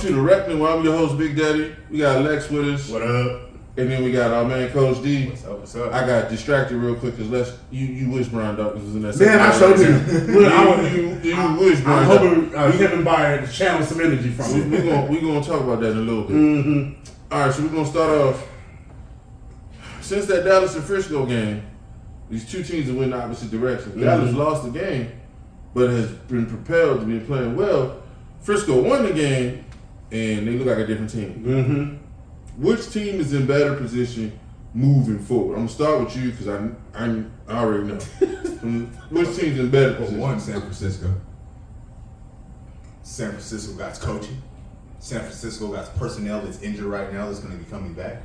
to the Reckoning, where I'm your host, Big Daddy. We got Lex with us. What up? And then we got our man, Coach D. What's up? What's up? I got distracted real quick because you wish Brian Dawkins was in that. Man, I showed you. You wish Brian. I'm hoping Kevin Byard to channel some energy from him. We're gonna talk about that in a little bit. Mm-hmm. All right, so we're gonna start off. Since that Dallas and Frisco game, these two teams have went in opposite directions. Mm-hmm. Dallas lost the game, but has been propelled to be playing well. Frisco won the game, and they look like a different team. Mm-hmm. Which team is in better position moving forward? I'm gonna start with you because I already know. Which team's in better position? One, San Francisco. San Francisco got coaching. San Francisco got personnel that's injured right now that's going to be coming back.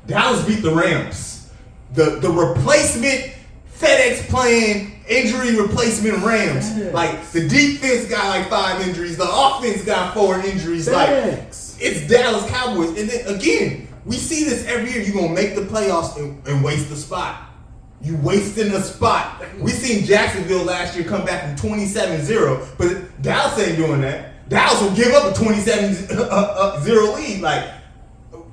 Dallas beat the Rams. The replacement FedEx playing injury replacement Rams. Like the defense got like 5 injuries. The offense got 4 injuries. FedEx. Like it's Dallas Cowboys. And then again, we see this every year. You're going to make the playoffs and waste the spot. You wasting a spot. We seen Jacksonville last year come back from 27-0, but Dallas ain't doing that. Dallas will give up a 27-0 lead. Like,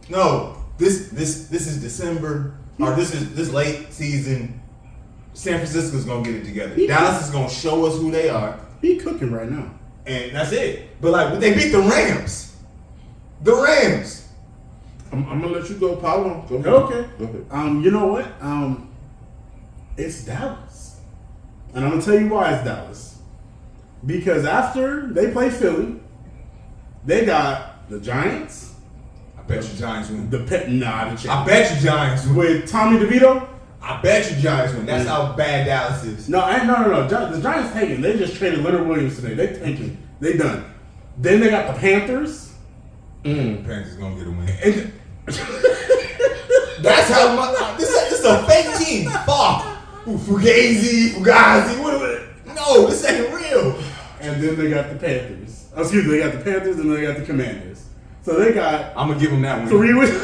no, this is December, or this late season. San Francisco's gonna get it together. Dallas is gonna show us who they are. He cooking right now, and that's it. But like, they beat the Rams. The Rams. I'm gonna let you go, Paulo. Go ahead. Okay. Go ahead. You know what? It's Dallas. And I'm going to tell you why it's Dallas. Because after they play Philly, they got the Giants. I bet you Giants win. The Giants. I bet you Giants win. With Tommy DeVito. I bet you Giants win. That's how bad Dallas is. No. The Giants taking. They just traded Leonard Williams today. They taking. They done. Then they got the Panthers. Panthers going to get a win. And that's how this is a fake team. Fuck. Fugazi. No, this ain't real. And then they got the Panthers. Excuse me, they got the Panthers and they got the Commanders. So they got I'm gonna give them that win. 3 wins.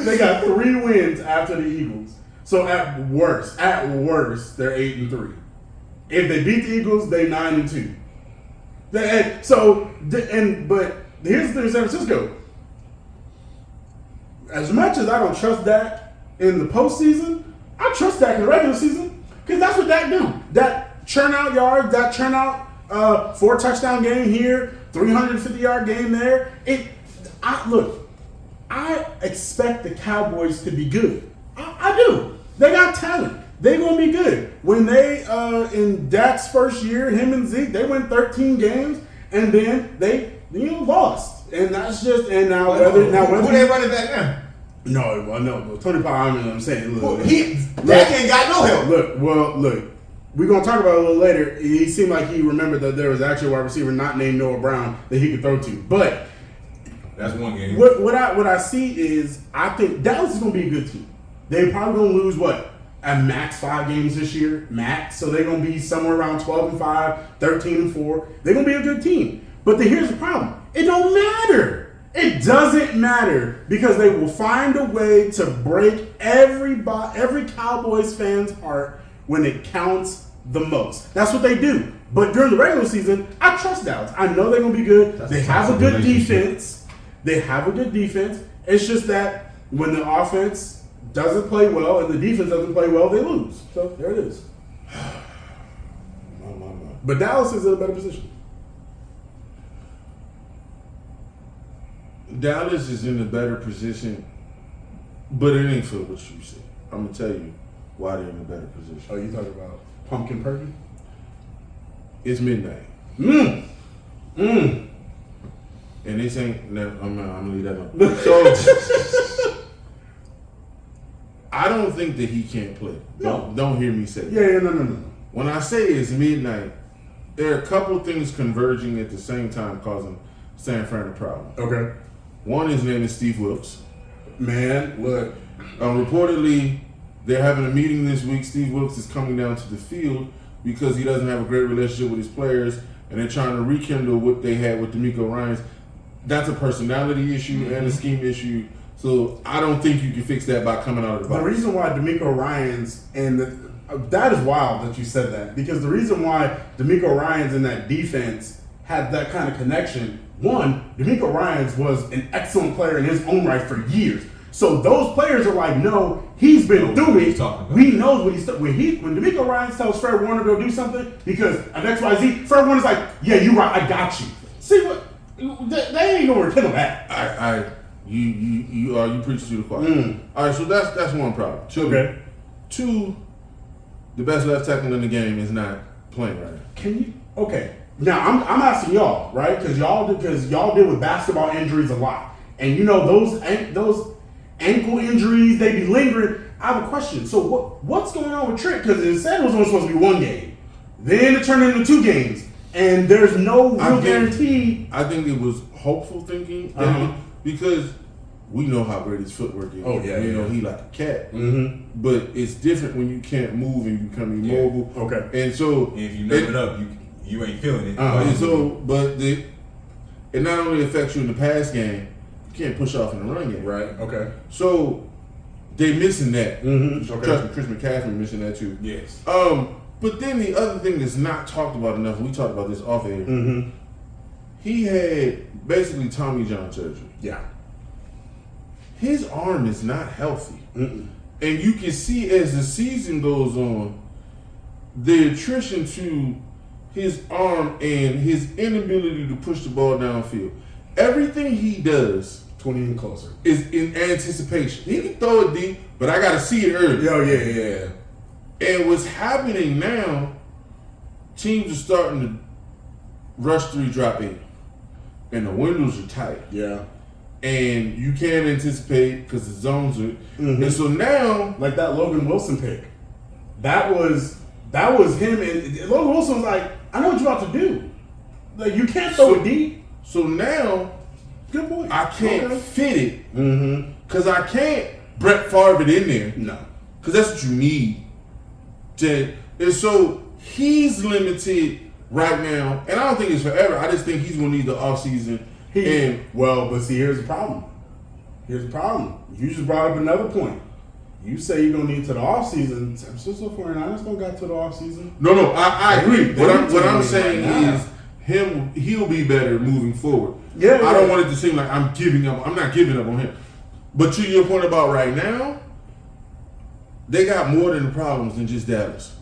They got 3 wins after the Eagles. So at worst, they're 8-3. If they beat the Eagles, they 9-2. But here's the thing with San Francisco. As much as I don't trust Dak in the postseason, I trust Dak in the regular season because that's what Dak do. Dak churn out yards, Dak churn out 4 touchdown game here, 350-yard game there. I expect the Cowboys to be good. I do. They got talent. They're going to be good. When they, in Dak's first year, him and Zeke, they went 13 games, and then they, lost. And that's just, and now whether who they running back now? No. Tony Pollard, I'm saying, look. Dak ain't got no help. Look. We're going to talk about it a little later. He seemed like he remembered that there was actually a wide receiver not named Noah Brown that he could throw to. But that's one game. What I see is I think Dallas is going to be a good team. They're probably going to lose, at max 5 games this year, max. So they're going to be somewhere around 12-5, 13-4. They're going to be a good team. But here's the problem. It don't matter. It doesn't matter because they will find a way to break every Cowboys fan's heart when it counts the most. That's what they do. But during the regular season, I trust Dallas. I know they're going to be good. They have a good defense. It's just that when the offense doesn't play well and the defense doesn't play well, they lose. So there it is. But Dallas is in a better position. Dallas is in a better position, but it ain't for what you said. I'm going to tell you why they're in a better position. Oh, you talking about pumpkin purdy? It's midnight. And this ain't, I'm going to leave that alone. So, I don't think that he can't play. No. Don't hear me say that. Yeah, no. When I say it's midnight, there are a couple things converging at the same time causing San Fran a problem. Okay. One, his name is Steve Wilkes. Man, look. Reportedly, they're having a meeting this week. Steve Wilkes is coming down to the field because he doesn't have a great relationship with his players, and they're trying to rekindle what they had with DeMeco Ryans. That's a personality issue and a scheme issue. So I don't think you can fix that by coming out of the box. The reason why DeMeco Ryans that is wild that you said that, because the reason why DeMeco Ryans in that defense had that kind of connection. One, D'Amico Ryans was an excellent player in his own right for years. So those players are like, no, he's been through it. We know what he's when D'Amico Ryans tells Fred Warner to go do something because of XYZ, Fred Warner's like, yeah, you're right, I got you. See what they ain't gonna repent him that. You preach to the choir. All right, so that's one problem. Two, the best left tackle in the game is not playing right now. Can you? Okay. Now I'm asking y'all, right? Because y'all deal with basketball injuries a lot, and you know those ankle injuries, they be lingering. I have a question. So what's going on with Trent? Because it said it was only supposed to be one game, then it turned into 2 games, and there's no real guarantee. I think it was hopeful thinking because we know how great his footwork is. Oh yeah, we know he like a cat. Mm-hmm. But it's different when you can't move and you become immobile. Yeah. Okay. And so if you lift it up, you ain't feeling it. And so, but it not only affects you in the pass game, you can't push off in the run game. Right. Okay. So they missing that. Mm-hmm. Okay. Trust me, Chris McCaffrey missing that too. Yes. But then the other thing that's not talked about enough, we talked about this off air. Mm-hmm. He had basically Tommy John surgery. Yeah. His arm is not healthy. Mm-mm. And you can see as the season goes on, the attrition to his arm and his inability to push the ball downfield. Everything he does 20 and closer is in anticipation. He can throw it deep, but I got to see it early. Oh, yeah. And what's happening now, teams are starting to rush 3, drop 8. And the windows are tight. Yeah. And you can't anticipate because the zones are. Mm-hmm. And so now, like that Logan Wilson pick, that was him. And Logan Wilson was like, "I know what you're about to do. Like you can't throw it deep." So now, good boy. I can't fit it because I can't Brett Favre it in there. No, because that's what you need. And so he's limited right now, and I don't think it's forever. I just think he's gonna need the offseason. But see, here's the problem. You just brought up another point. You say you're gonna need to the offseason. San Francisco 49ers don't got to the offseason. No, I agree. What I'm saying is he'll be better moving forward. Yeah. I don't want it to seem like I'm giving up. I'm not giving up on him. But to your point about right now, they got more than the problems than just Dallas.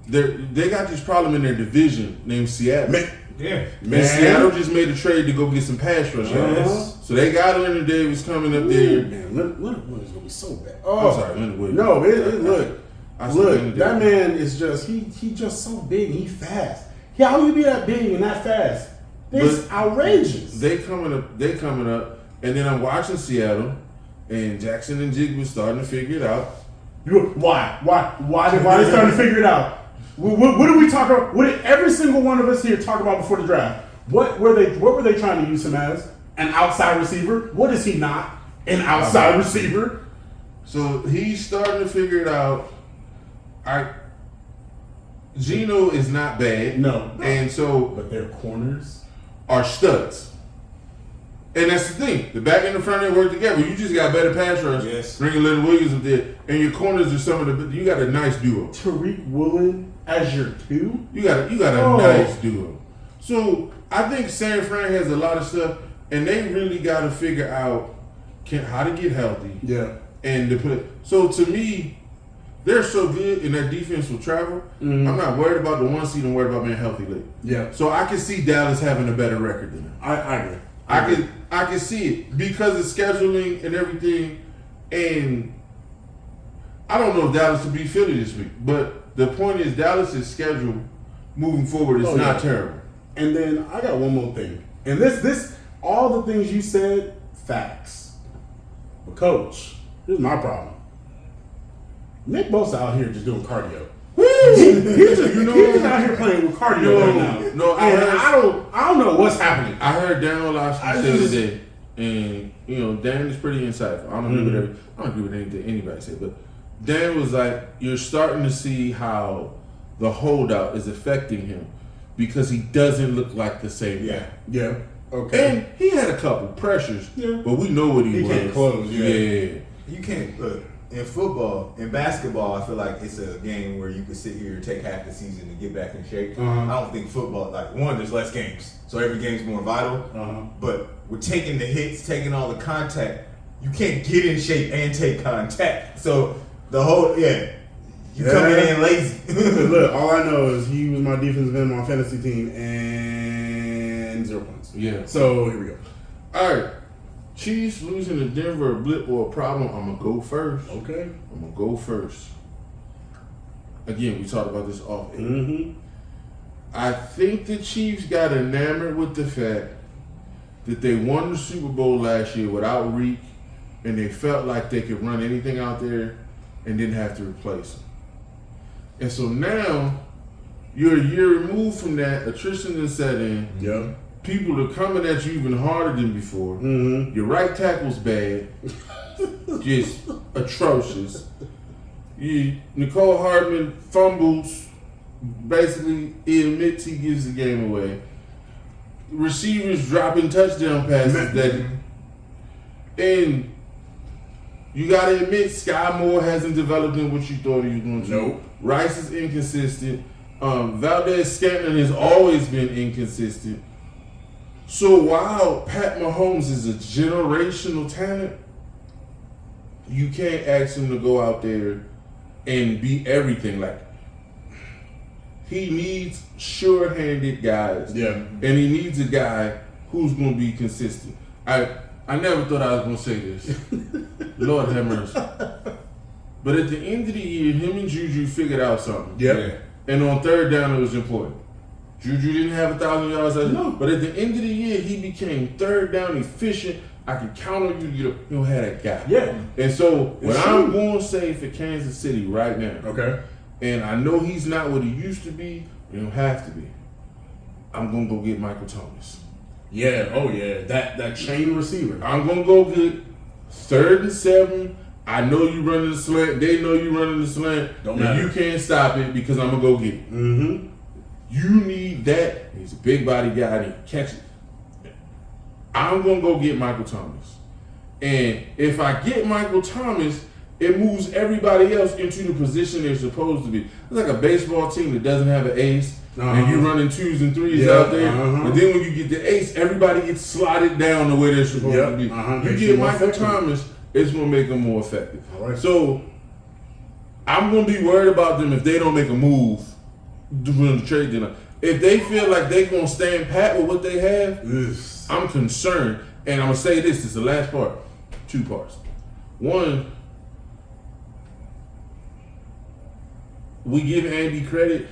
They got this problem in their division named Seattle. Yeah, man. Seattle just made a trade to go get some pass rush. So they got Leonard Davis coming up there. Man, Leonard Williams gonna be so bad. Oh, I'm sorry, Leonard Williams. No, look, that man is just he just so big and he fast. How you be that big and that fast? It's outrageous. They coming up, and then I'm watching Seattle, and Jackson and Jigba starting to figure it out. Why they starting to figure it out? What do we talk about? What did every single one of us here talk about before the draft? What were they trying to use him as? An outside receiver? What is he not? An outside receiver? So he's starting to figure it out. Geno is not bad. No. And so but their corners are studs. And that's the thing. The back and the front end work together. You just got better pass rush. Yes. Bringing Leonard Williams up there. And your corners are some of the. You got a nice duo. Tariq Woolen as your 2? You got a nice duo. So I think San Fran has a lot of stuff, and they really got to figure out how to get healthy. Yeah. And to put. So to me, they're so good, and their defense will travel. Mm-hmm. I'm not worried about the 1 seed. I'm worried about being healthy late. Yeah. So I can see Dallas having a better record than them. I agree. I can see it because of scheduling and everything, and I don't know if Dallas will beat Philly this week, but the point is Dallas' schedule moving forward is not terrible. And then I got one more thing, and this all the things you said, facts. But coach, here's my problem. Nick Bosa out here just doing cardio. He's just out here playing with cardio right now. No, I don't know what's happening. I heard Dan Orlovsky say today, and Dan is pretty insightful. I don't agree with anything anybody said, but Dan was like, you're starting to see how the holdout is affecting him because he doesn't look like the same guy. Yeah. Okay. And he had a couple pressures, but we know what he was. He can't close. Yeah. You can't look. in football, in basketball, I feel like it's a game where you could sit here and take half the season to get back in shape. I don't think football, like, one, there's less games, so every game's more vital. But we're taking the hits, taking all the contact. You can't get in shape and take contact. So the whole, you coming in lazy. Look, all I know is he was my defensive end on my fantasy team and 0 points. Yeah. So here we go. All right. Chiefs losing to Denver, a blip or a problem. I'm going to go first. Okay. I'm going to go first. Again, we talked about this off air. Mm-hmm. I think the Chiefs got enamored with the fact that they won the Super Bowl last year without Reek, and they felt like they could run anything out there and didn't have to replace him. And so now, you're a year removed from that, attrition is set in. Yep. People are coming at you even harder than before. Mm-hmm. Your right tackle's bad. Just atrocious. Nicole Hardman fumbles. Basically, he admits he gives the game away. Receivers dropping touchdown passes. And you got to admit, Sky Moore hasn't developed in what you thought he was going to. Nope. Rice is inconsistent. Valdez Scantling has always been inconsistent. So while Pat Mahomes is a generational talent, you can't ask him to go out there and be everything. Like, he needs sure-handed guys. Yeah. And he needs a guy who's going to be consistent. I never thought I was going to say this. Lord have mercy. But at the end of the year, him and Juju figured out something. Yep. And on third down, it was important. Juju didn't have 1,000 yards. No. But at the end of the year, he became third down efficient. I can count on you to get up. You don't have that guy. Yeah. And so, what It's I'm true. going to say for Kansas City right now, Okay. and I know he's not what he used to be, he don't have to be, I'm going to go get Michael Thomas. Yeah. Oh, yeah. That chain receiver. I'm going to go get 3rd and 7. I know you running the slant. They know you running the slant. Don't and matter. you can't stop it because I'm going to go get it. Mm-hmm. You need that. He's a big body guy. And he can catch it. I'm going to go get Michael Thomas. And if I get Michael Thomas, it moves everybody else into the position they're supposed to be. It's like a baseball team that doesn't have an ace. And you're running 2s and 3s out there. But then when you get the ace, everybody gets slotted down the way they're supposed to be. You get Michael Thomas, it's going to make them more effective. All right. So I'm going to be worried about them if they don't make a move during the trade deadline. If they feel like they're going to stand pat with what they have, I'm concerned. And I'm going to say this is the last part. 2 parts. One, we give Andy credit.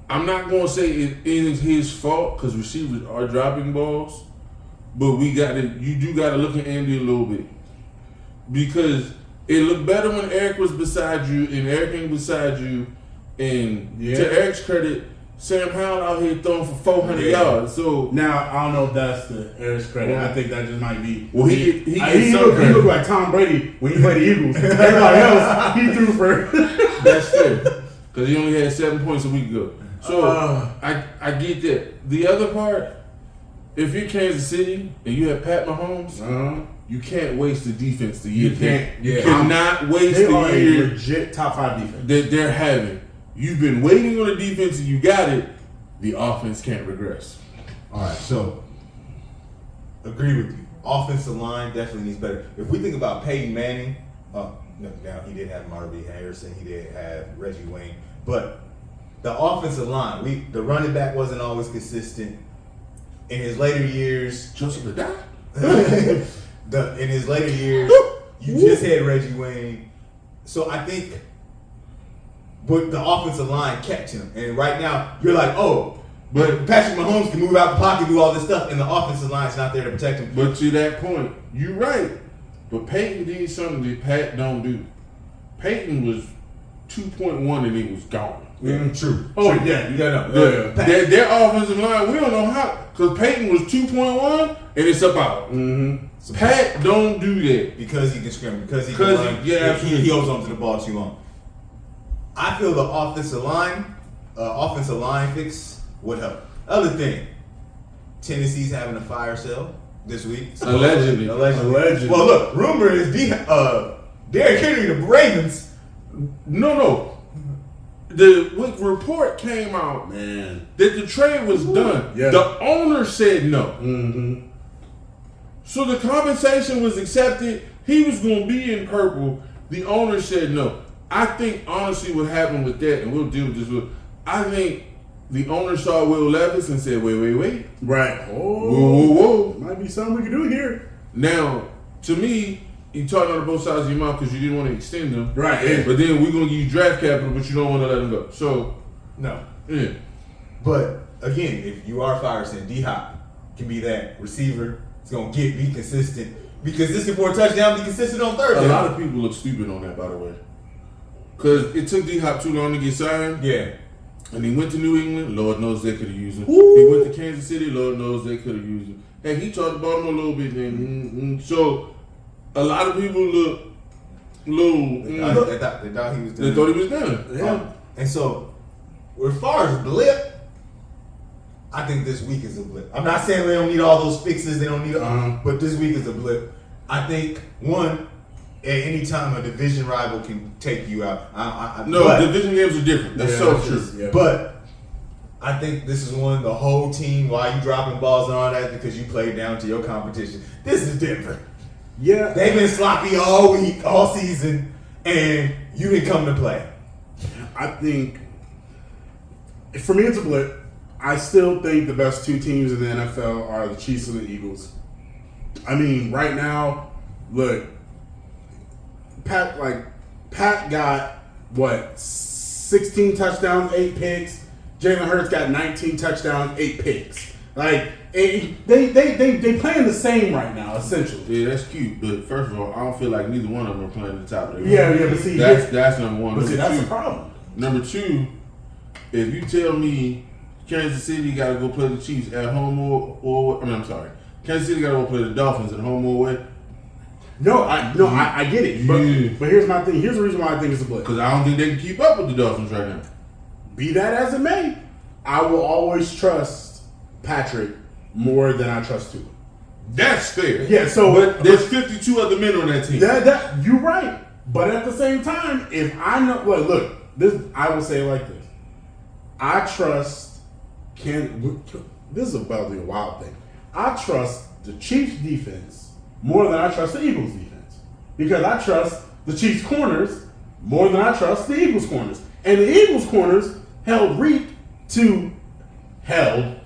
I'm not going to say it is his fault because receivers are dropping balls, but you do got to look at Andy a little bit because it looked better when Eric was beside you and Eric ain't beside you. And to Eric's credit, Sam Howell out here throwing for 400 yards. So now I don't know if that's the Eric's credit. I think that just might be. Well, he looked like Tom Brady when he played the Eagles. Everybody else he threw for. That's fair because he only had 7 points a week ago. So I get that. The other part, if you're Kansas City and you have Pat Mahomes, you can't waste the defense the year. You cannot waste they the are year a legit top 5 defense that they're having. You've been waiting on the defense and you got it. The offense can't regress. All right, so agree with you. Offensive line definitely needs better. If we think about Peyton Manning, now he did have Marvin Harrison, he did have Reggie Wayne, but the offensive line, the running back wasn't always consistent. In his later years, Joseph Ladai. in his later years, you just had Reggie Wayne. So I think, but the offensive line kept him. And right now, you're like, but Patrick Mahomes can move out the pocket, do all this stuff, and the offensive line's not there to protect him. But to that point, you're right. But Peyton did something that Pat don't do. Peyton was 2.1 and he was gone. True. Oh, yeah, you got to know. Their offensive line, we don't know how. Because Peyton was 2.1 and it's about. So Pat don't do that. Because he can scramble, because he can run. He holds on to the ball too long. I feel the offensive line fix would help. Other thing, Tennessee's having a fire sale this week. Allegedly. Well, look, rumor is Derrick Henry, the Ravens. No. The report came out Man. that the trade was done. Yeah. The owner said no. Mm-hmm. So the compensation was accepted. He was going to be in purple. The owner said no. I think, honestly, what happened with that, and we'll deal with this, I think the owner saw Will Levis and said, wait. Right. Oh. Whoa. Might be something we can do here. Now, to me, you talking out of both sides of your mouth because you didn't want to extend them. Right. Yeah. But then we're going to give you draft capital, but you don't want to let them go. So, No. yeah. But again, if you are Firestone, D-Hop can be that receiver. It's going to be consistent. Be consistent for a touchdown, be consistent on third down. A lot of people look stupid on that, by the way. Because it took D-Hop too long to get signed. Yeah. And he went to New England. Lord knows they could have used him. Ooh. He went to Kansas City. Lord knows they could have used him. And he talked about him a little bit. Then, so a lot of people look little. They thought he was done. They thought he was done. Yeah. And so, as far as blip, I think this week is a blip. I'm not saying they don't need all those fixes. They don't need, but this week is a blip. I think one, at any time a division rival can take you out. Division games are different. That's so true. Yeah. But I think this is one the whole team. Why you dropping balls and all that? Because you played down to your competition. This is different. Yeah. They've been sloppy all week, all season, and you didn't come to play. I think, for me, it's a blip. I still think the best two teams in the NFL are the Chiefs and the Eagles. I mean, right now, look, Pat got, 16 touchdowns, 8 picks. Jalen Hurts got 19 touchdowns, 8 picks. Like, they playing the same right now, essentially. Yeah, that's cute. But first of all, I don't feel like neither one of them are playing at the top of their Yeah, but see, that's number one. But see, that's two, the problem. Number two, if you tell me Kansas City got to go play the Chiefs at home Kansas City got to go play the Dolphins at home or away. No, I get it. But here's my thing. Here's the reason why I think it's a blip. Because I don't think they can keep up with the Dolphins right now. Be that as it may, I will always trust Patrick more than I trust Tua. That's fair. Yeah, so but there's 52 other men on that team. That you're right. But at the same time, if I know, look, this I will say it like this. I trust this is about to be a wild thing. I trust the Chiefs defense more than I trust the Eagles defense. Because I trust the Chiefs corners more than I trust the Eagles corners. And the Eagles corners held Reek to 11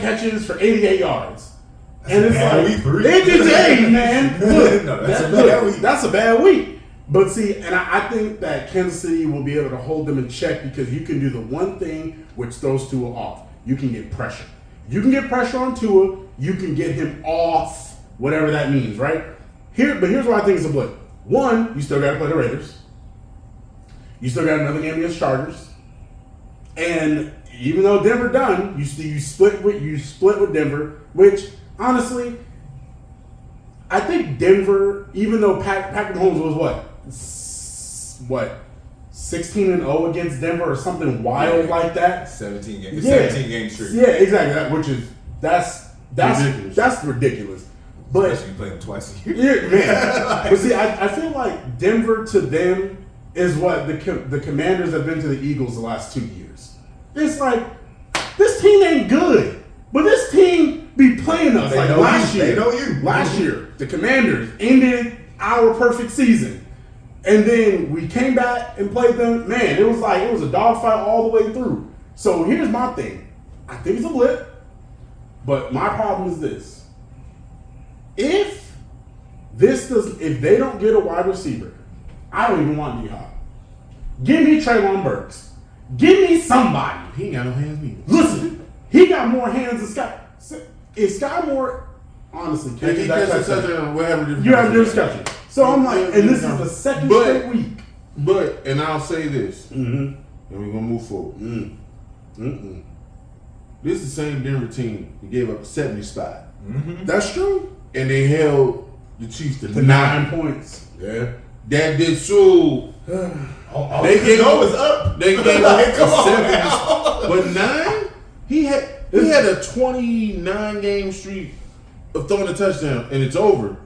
catches for 88 yards. And it's like, man. Look, that's a bad week. But see, and I think that Kansas City will be able to hold them in check because you can do the one thing which throws Tua off. You can get pressure. You can get pressure on Tua. You can get him off, whatever that means, right? But here's why I think it's a blip. One, you still got to play the Raiders. You still got another game against Chargers. And even though Denver done, you split with Denver, which honestly, I think Denver, even though Patrick Mahomes was what 16-0 against Denver or something wild like that. 17 game streak. Yeah, exactly. That's ridiculous. That's ridiculous. But especially playing twice a year. Yeah, man. But see, I feel like Denver to them is what the Commanders have been to the Eagles the last 2 years. It's like this team ain't good, but this team be playing us like last year. They know you. Last year, the Commanders ended our perfect season. And then we came back and played them. Man, it was a dogfight all the way through. So here's my thing. I think it's a blip, but my problem is this. If they don't get a wide receiver, I don't even want D-Hop. Give me Treylon Burks. Give me somebody. He ain't got no hands either. Listen, he got more hands than Sky. If Sky Moore, honestly, catches that touchdown, you have a discussion. So I'm like, and this is the second straight week. But, and I'll say this, Mm-hmm. and we're going to move forward. Mm-mm. This is the same Denver team that gave up a 70 spot. Mm-hmm. That's true. And they held the Chiefs to 9 points. Yeah. That did so. They gave up. They gave up a 70. But 9? He had a 29 game streak of throwing a touchdown, and it's over.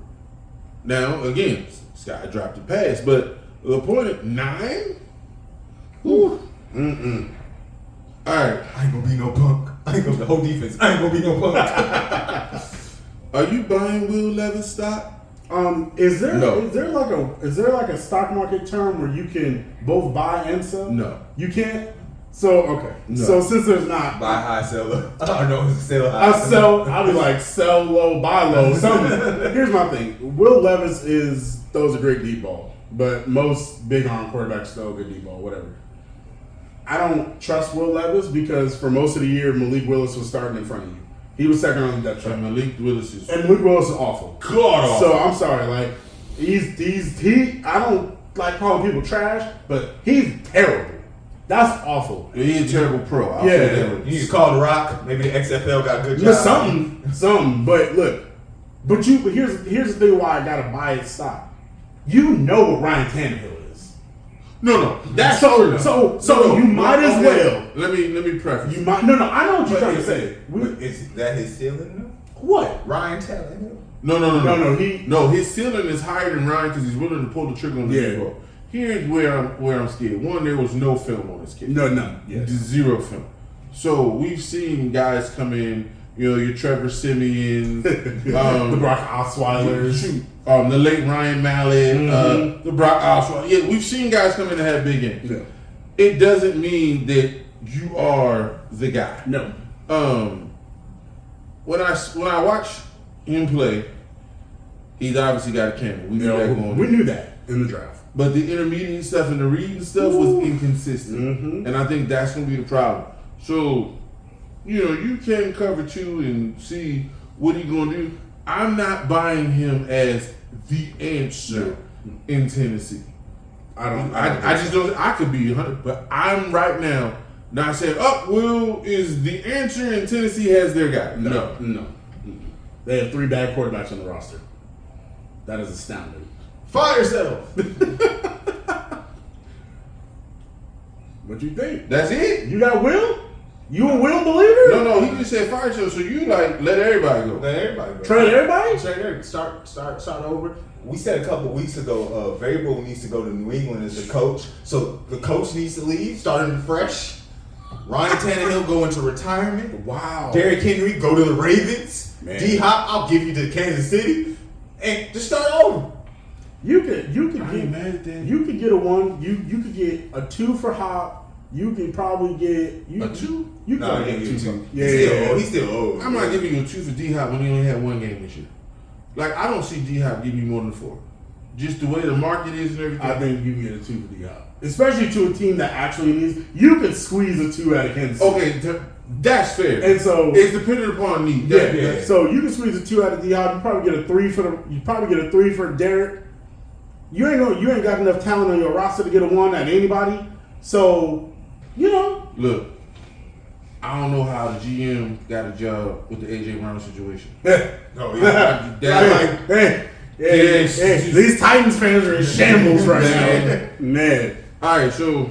Now, again, this guy dropped the pass. But the point 9? Whew. All right. I ain't gonna be no punk. I ain't gonna the whole defense. I ain't gonna be no punk. Are you buying Will Levis stock? Is there No. is there like a stock market term where you can both buy and sell? No. You can't. So okay. No. So since there's not, Buy high, sell low. Oh no, it's sell high. I'll be like sell low, buy low. Something. Here's my thing. Will Levis throws a great deep ball, but most big arm quarterbacks throw a good deep ball, whatever. I don't trust Will Levis because for most of the year Malik Willis was starting in front of you. He was second on the depth chart. And Malik Willis is And Malik Willis is awful. god awful. So I'm sorry, like he I don't like calling people trash, but he's terrible. That's awful. He's a terrible pro. I'll Yeah. say that. You need to call the Rock. Maybe the XFL got a good job. Just something. But look, but here's the thing why I gotta buy his stock. You know what Ryan Tannehill is. No. That's So No, you might as okay. well. Let me preface. You might no. I know what you're But trying to say. Is that his ceiling? What? Ryan Tannehill. No. His ceiling is higher than Ryan because he's willing to pull the trigger on the Yeah. ball. Here's where I'm scared. One, there was no film on this kid. None. Yes. Zero film. So we've seen guys come in, your Trevor Simeon, The Brock Osweilers. the late Ryan Mallett, the Brock Osweiler. Yeah, we've seen guys come in and have big games. Yeah. It doesn't mean that you are the guy. No. When I watch him play, he's obviously got a cannon. We knew that going We in. knew that in the draft. But the intermediate stuff and the reading stuff was inconsistent. And I think that's going to be the problem. So, you can cover 2 and see what he's going to do. I'm not buying him as the answer in Tennessee. I just don't. I could be 100, but I'm right now not saying, Will is the answer and Tennessee has their guy. No. They have 3 bad quarterbacks on the roster. That is astounding. Fire yourself. What you think? That's it? You got Will? You a Will believer? No, he just said fire show, so you let everybody go. Let everybody go. Trade everybody? Trade everybody. Start over. We said a couple weeks ago, Vrabel needs to go to New England as the coach. So the coach needs to leave, starting fresh. Ryan Tannehill go into retirement. Wow. Derrick Henry go to the Ravens. Man. D-Hop, I'll give you to Kansas City. And just start over. You could I ain't mad at that. You could get a 1. You could get a 2 for Hop. You could probably get A 2? You could No, probably he get ain't 2. two. Yeah. He's still old. I'm not giving you a 2 for D-Hop when he only had 1 game this year. Like, I don't see D-Hop give you more than 4. Just the way the market is and everything. I think you can get a 2 for D-Hop. Especially to a team that actually needs. You could squeeze a 2 out of Kansas City. Okay, that's fair. And so it's dependent upon need. Yeah. So you can squeeze a 2 out of D-Hop. You probably get a 3 for Derek. You ain't got enough talent on your roster to get a 1 at anybody. So, Look, I don't know how the GM got a job with the AJ Brown situation. Oh, yeah. Hey, these Titans fans are in shambles right now. Man. All right, so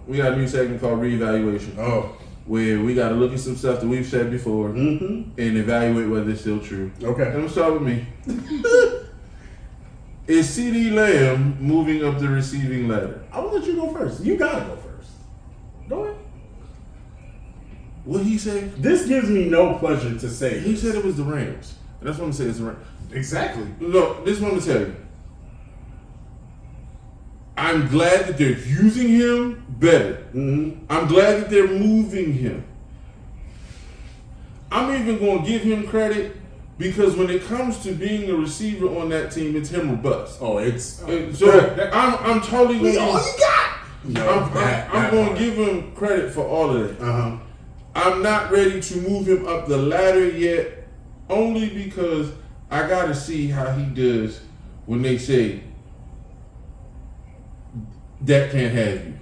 we got a new segment called Reevaluation. Oh. Where we got to look at some stuff that we've said before and evaluate whether it's still true. Okay. And we'll start with me. Is CeeDee Lamb moving up the receiving ladder? I will let you go first. You gotta go first. Go ahead. What'd he say? This gives me no pleasure to say. He said it was the Rams. And that's what I'm saying. It's the Rams. Exactly. Look, this is what I'm going to tell you. I'm glad that they're using him better. I'm glad that they're moving him. I'm even going to give him credit because when it comes to being a receiver on that team, it's him or bust. Oh, it's So I'm totally going all you got. I'm going to give him credit for all of that. I'm not ready to move him up the ladder yet, only because I got to see how he does when they say that can't have you.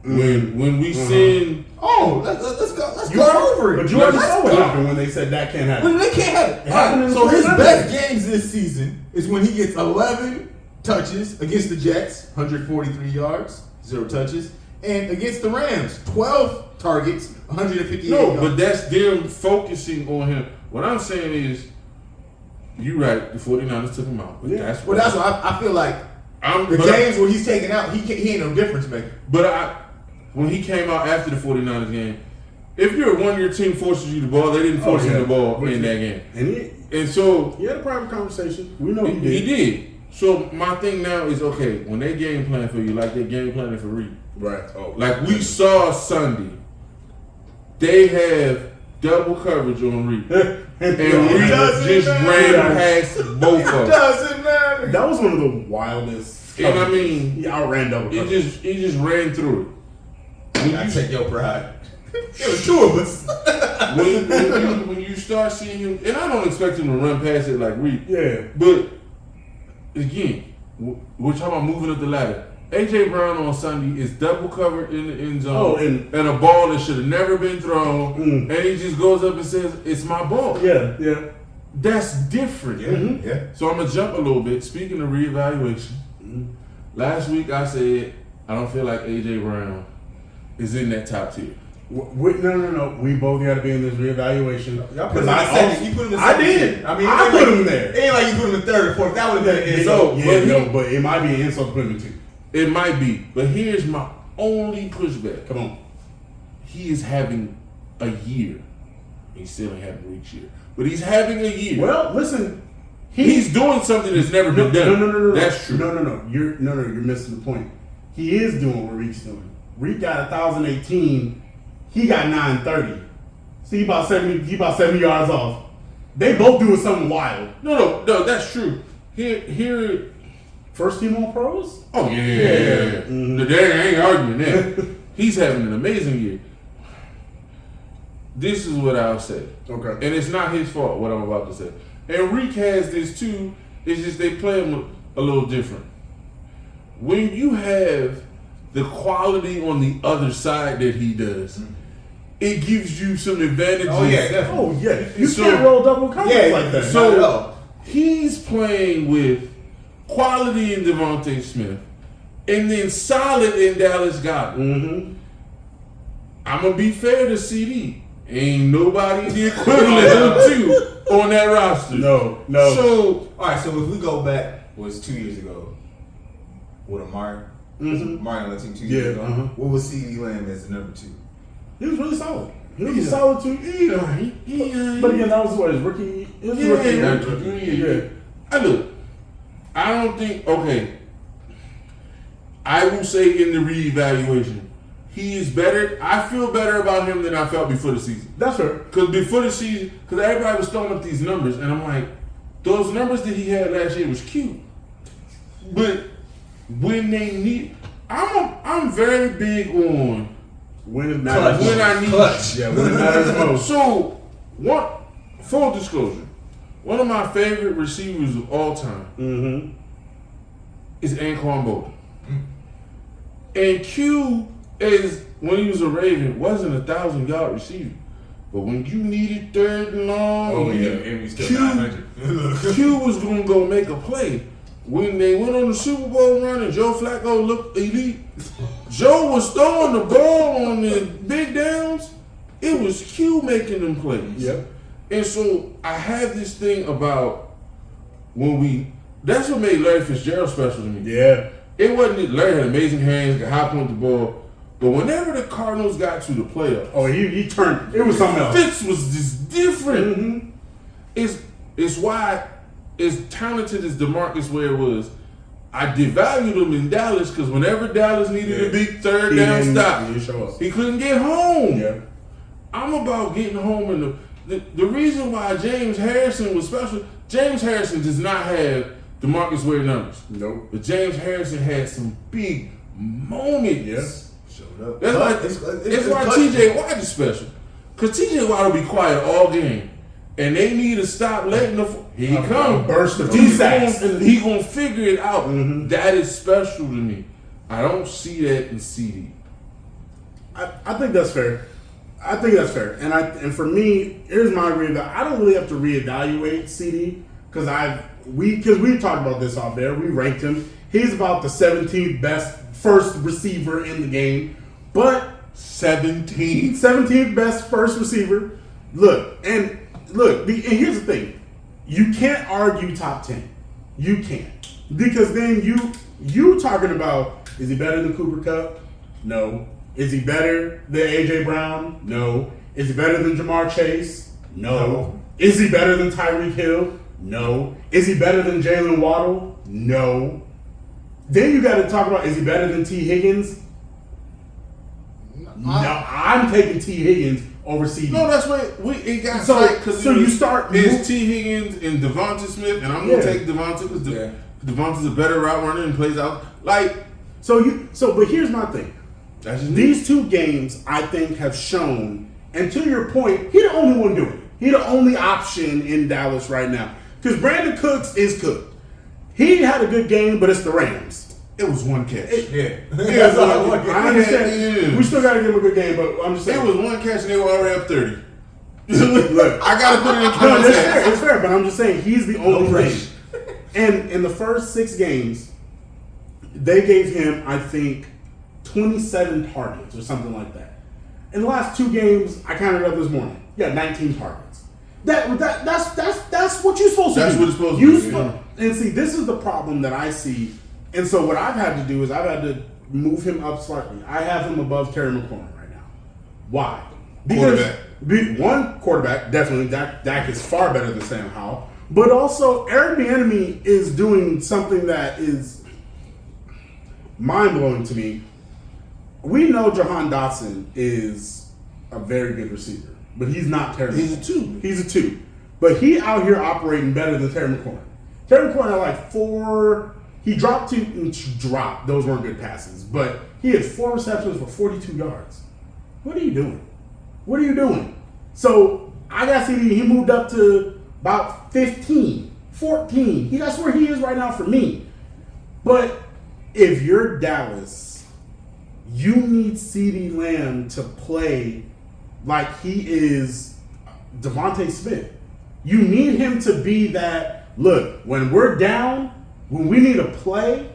When we send let's go over it. But you already saw what happened when they said that can't happen. Well, they can't have it. It happened in the So his first best minute. games this season is when he gets 11 touches against the Jets, 143 yards, 0 touches, and against the Rams, 12 targets, 158 no, yards. but that's them focusing on him. What I'm saying is you're right. The 49ers took him out. But that's Well, that's why I feel like the games where he's taken out, he ain't no difference maker. But when he came out after the 49ers game, if you're a one-year team forces you the ball, they didn't force him the ball in that game. And so he had a private conversation. We know he did. He did. So my thing now is, okay, when they game plan for you, like they game planning for Reed. Right. Oh, like we saw Sunday, they have double coverage on Reed. And Reed just ran past both of them. Doesn't matter. That was one of the wildest. And I mean, he outran double coverage. He just ran through it. I take your pride. It was two of us. when you start seeing him, and I don't expect him to run past it like Reed. Yeah. But again, we're talking about moving up the ladder. A.J. Brown on Sunday is double covered in the end zone and a ball that should have never been thrown, and he just goes up and says, "It's my ball." Yeah. That's different. Yeah. So I'm gonna jump a little bit. Speaking of reevaluation, last week I said I don't feel like A.J. Brown is in that top tier. No. We both got to be in this reevaluation. Y'all put him in second. You put him in second. I did. I mean, I put him there. It ain't like you put him in third or fourth. That would have been an but it might be an insult to put him in two. It might be, but here's my only pushback. Come on. He is having a year. He still ain't having Reed's year, but he's having a year. Well, listen, he's doing something that's never been done. No. That's true. No. You're missing the point. He is doing what Reed's doing. Reed got 1,018. He got 930. See, about 70 yards off. They both doing something wild. No, that's true. Here. First team all pros? Oh yeah. Mm-hmm. They ain't arguing that. He's having an amazing year. This is what I'll say. Okay. And it's not his fault what I'm about to say. And Reek has this too. It's just they play him a little different. When you have the quality on the other side that he does, it gives you some advantages. Oh yeah, definitely. Oh yeah. You can't roll double coverage like that. So he's playing with quality in Devontae Smith, and then solid in Dallas Goedert. I'm gonna be fair to CD. Ain't nobody the equivalent of two on that roster. No. So all right. So if we go back, was 2 years ago with Amari. Amari on the team 2 years ago. What was CD Lamb as the number 2? He was really solid. He was solid too. But again, that was what his rookie. It was rookie. Yeah. Look. I don't think, I will say in the reevaluation, he is better. I feel better about him than I felt before the season. That's fair. Because before the season, because everybody was throwing up these numbers, and I'm like, those numbers that he had last year was cute. But when they need, I'm very big on when it matters. When I need clutch. Yeah, when it matters most. So, full disclosure. One of my favorite receivers of all time is Anquan Bolden. And Q is, when he was a Raven, wasn't a 1,000-yard receiver. But when you needed third and long, and we still 900. Q was going to go make a play. When they went on the Super Bowl run and Joe Flacco looked elite, Joe was throwing the ball on the big downs. It was Q making them plays. Yep. And so I have this thing about that's what made Larry Fitzgerald special to me. Yeah. It wasn't Larry had amazing hands, could high point the ball, but whenever the Cardinals got to the playoffs, he turned. It was something else. Fitz was just different. It's why, as talented as DeMarcus Ware was, I devalued him in Dallas because whenever Dallas needed a big third down stop, he couldn't get home. Yeah. I'm about getting home in the reason why James Harrison was special, James Harrison does not have DeMarcus Ware numbers. Nope. But James Harrison had some big moments. Yes. Showed up. That's why TJ Watt is special. Because TJ Watt will be quiet all game. And they need to stop letting he come. Burst of two sacks. He gonna figure it out. That is special to me. I don't see that in CD. I think that's fair. And for me, here's my reevaluation. I don't really have to reevaluate CD because we talked about this off there. We ranked him. He's about the 17th best first receiver in the game. But 17th best first receiver. And here's the thing. you can't argue top 10. You can't. Because then you talking about, is he better than Cooper Kupp? No. Is he better than A.J. Brown? No. Is he better than Jamar Chase? No. Is he better than Tyreek Hill? No. Is he better than Jalen Waddle? No. Then you got to talk about, is he better than T. Higgins? No. I'm taking T. Higgins over CD. No, that's what it got so, tight because you start. It's T. Higgins and Devonta Smith, and I'm gonna take Devonta because Devonta's a better route runner and plays out like. But here's my thing. These 2 games, I think, have shown, and to your point, he the only one doing it. He the only option in Dallas right now. Because Brandon Cooks is cooked. He had a good game, but it's the Rams. It was one catch. I understand. We still got to give him a good game, but I'm just saying. It was one catch and they were already up 30. Look, I got to put it in context. It's fair, but I'm just saying he's the only thing. And in the first 6 games, they gave him, I think, 27 targets or something like that. In the last 2 games, I counted up this morning. Yeah, 19 targets. That's what you're supposed to do. That's what it's supposed to be. And see, this is the problem that I see. And so what I've had to do is I've had to move him up slightly. I have him above Terry McLaurin right now. Why? Because one quarterback, definitely Dak is far better than Sam Howell. But also Eric Bieniemy is doing something that is mind-blowing to me. We know Jahan Dotson is a very good receiver, but he's not Terry McLaurin. He's a 2. But he out here operating better than Terry McLaurin. Terry McLaurin had like 4. He dropped 2. Those weren't good passes, but he had 4 receptions for 42 yards. What are you doing? So I got CD. He moved up to about 15, 14. That's where he is right now for me. But if you're Dallas, you need CeeDee Lamb to play like he is Devontae Smith. You need him to be that, look, when we're down, when we need a play,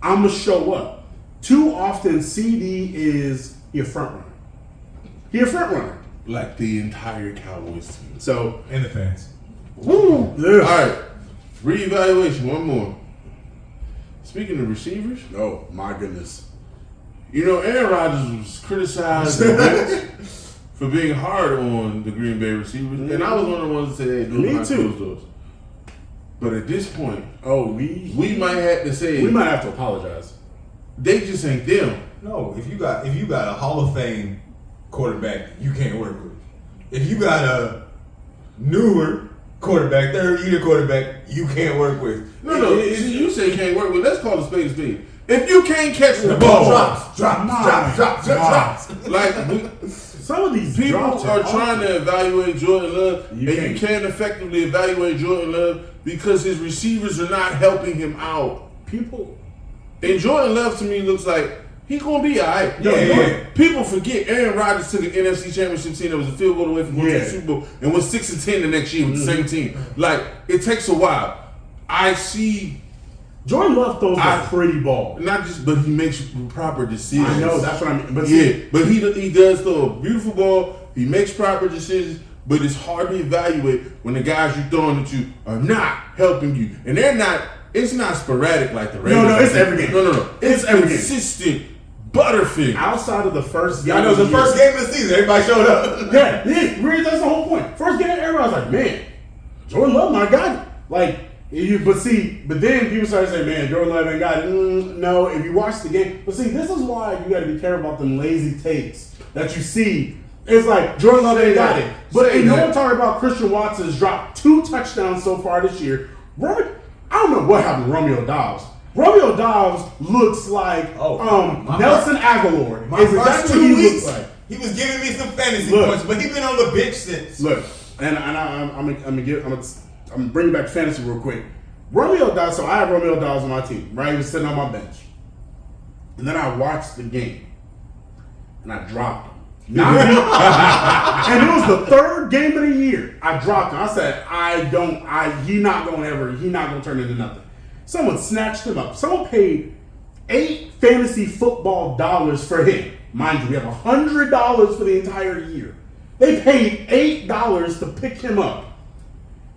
I'm going to show up. Too often, CD is a front runner. Like the entire Cowboys team. So, and the fans. Woo! Yeah. All right. Reevaluation, one more. Speaking of receivers. Oh, my goodness. You know, Aaron Rodgers was criticized and benched for being hard on the Green Bay receivers. Mm-hmm. And I was one of the ones that said, hey, me too. Those. But at this point, we might have to say, we might have to apologize. They just ain't them. No, if you got a Hall of Fame quarterback, you can't work with. If you got a newer quarterback, third-year quarterback, you can't work with. No, you say can't work with. Let's call a spade a spade. If you can't catch the ball, drops. Like some of these people are trying to evaluate Jordan Love, and you can't effectively evaluate Jordan Love because his receivers are not helping him out. And Jordan Love to me looks like he's gonna be alright. People forget Aaron Rodgers took an NFC Championship team that was a field goal away from going to the Super Bowl and was 6-10 the next year with the same team. Like it takes a while. I see. Jordan Love throws a pretty ball. Not just, but he makes proper decisions. I know, that's what I mean. But but he does throw a beautiful ball. He makes proper decisions, but it's hard to evaluate when the guys you're throwing at you are not helping you. And they're not, it's not sporadic like the Ravens. No, it's every game. No. It's every consistent butterfinger. Outside of the first game. I know, the first game of the season, everybody showed up. Yeah, that's the whole point. First game, everybody's like, man, Jordan Love, my guy. Like, but then people started saying, man, Jordan Love ain't got it. No, if you watch the game. But see, this is why you got to be careful about them lazy takes that you see. It's like, Jordan Love ain't got it. But no one talking about Christian Watson's dropped 2 touchdowns so far this year. I don't know what happened to Romeo Doubs. Romeo Doubs looks like Nelson Aguilar. My first 2 weeks, he was giving me some fantasy points, but he's been on the bench since. Look, and I'm gonna bring you back to fantasy real quick. Romeo Doubs, so I have Romeo Doubs on my team, right? He was sitting on my bench. And then I watched the game. And I dropped him. And it was the 3rd game of the year. I dropped him. I said, he's not gonna turn into nothing. Someone snatched him up. Someone paid $8 fantasy football dollars for him. Mind you, we have $100 for the entire year. They paid $8 to pick him up.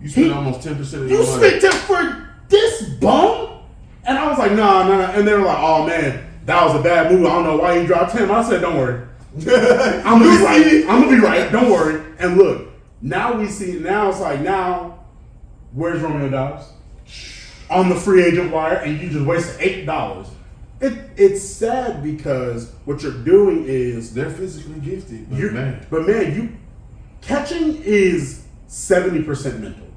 You spent almost 10% of You your money. spent it for this bum? And I was like, nah. And they were like, oh man, that was a bad move. I don't know why you dropped him. I said, don't worry. I'm gonna be right. I'm gonna be right. Don't worry. And look, now we see. Now it's like, where's Romeo Dobbs? On the free agent wire, and you just wasted $8. It's sad because what you're doing is They're physically gifted, but man. Catching is 70% mental.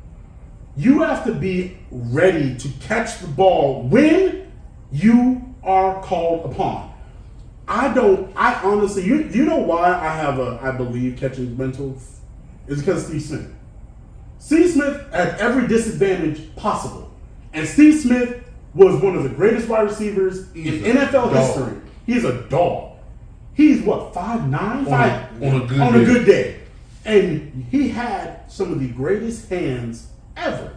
You have to be ready to catch the ball when you are called upon. I honestly, you know why I believe catching is mental? It's because of Steve Smith. Steve Smith had every disadvantage possible. And Steve Smith was one of the greatest wide receivers in NFL history. He's a dog. He's what, 5'9"? On a good day. And he had some of the greatest hands ever.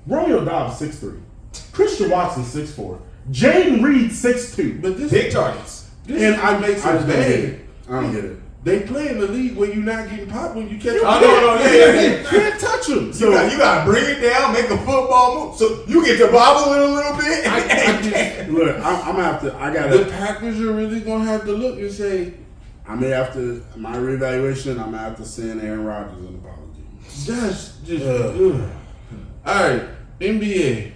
Romeo Dobbs 6'3". Christian Watson 6'4". Jaden Reed 6'2". But this big targets. And I make sense bad. I don't get it. They play in the league where you're not getting popped when you catch. You can't touch him. So you gotta bring it down, make a football move, so you get to bobble it a little bit. Look, I'm gonna have to. I gotta. The Packers are really gonna have to look and say, I may have to. My reevaluation. I'm gonna have to send Aaron Rodgers an apology. That's just. All right, NBA.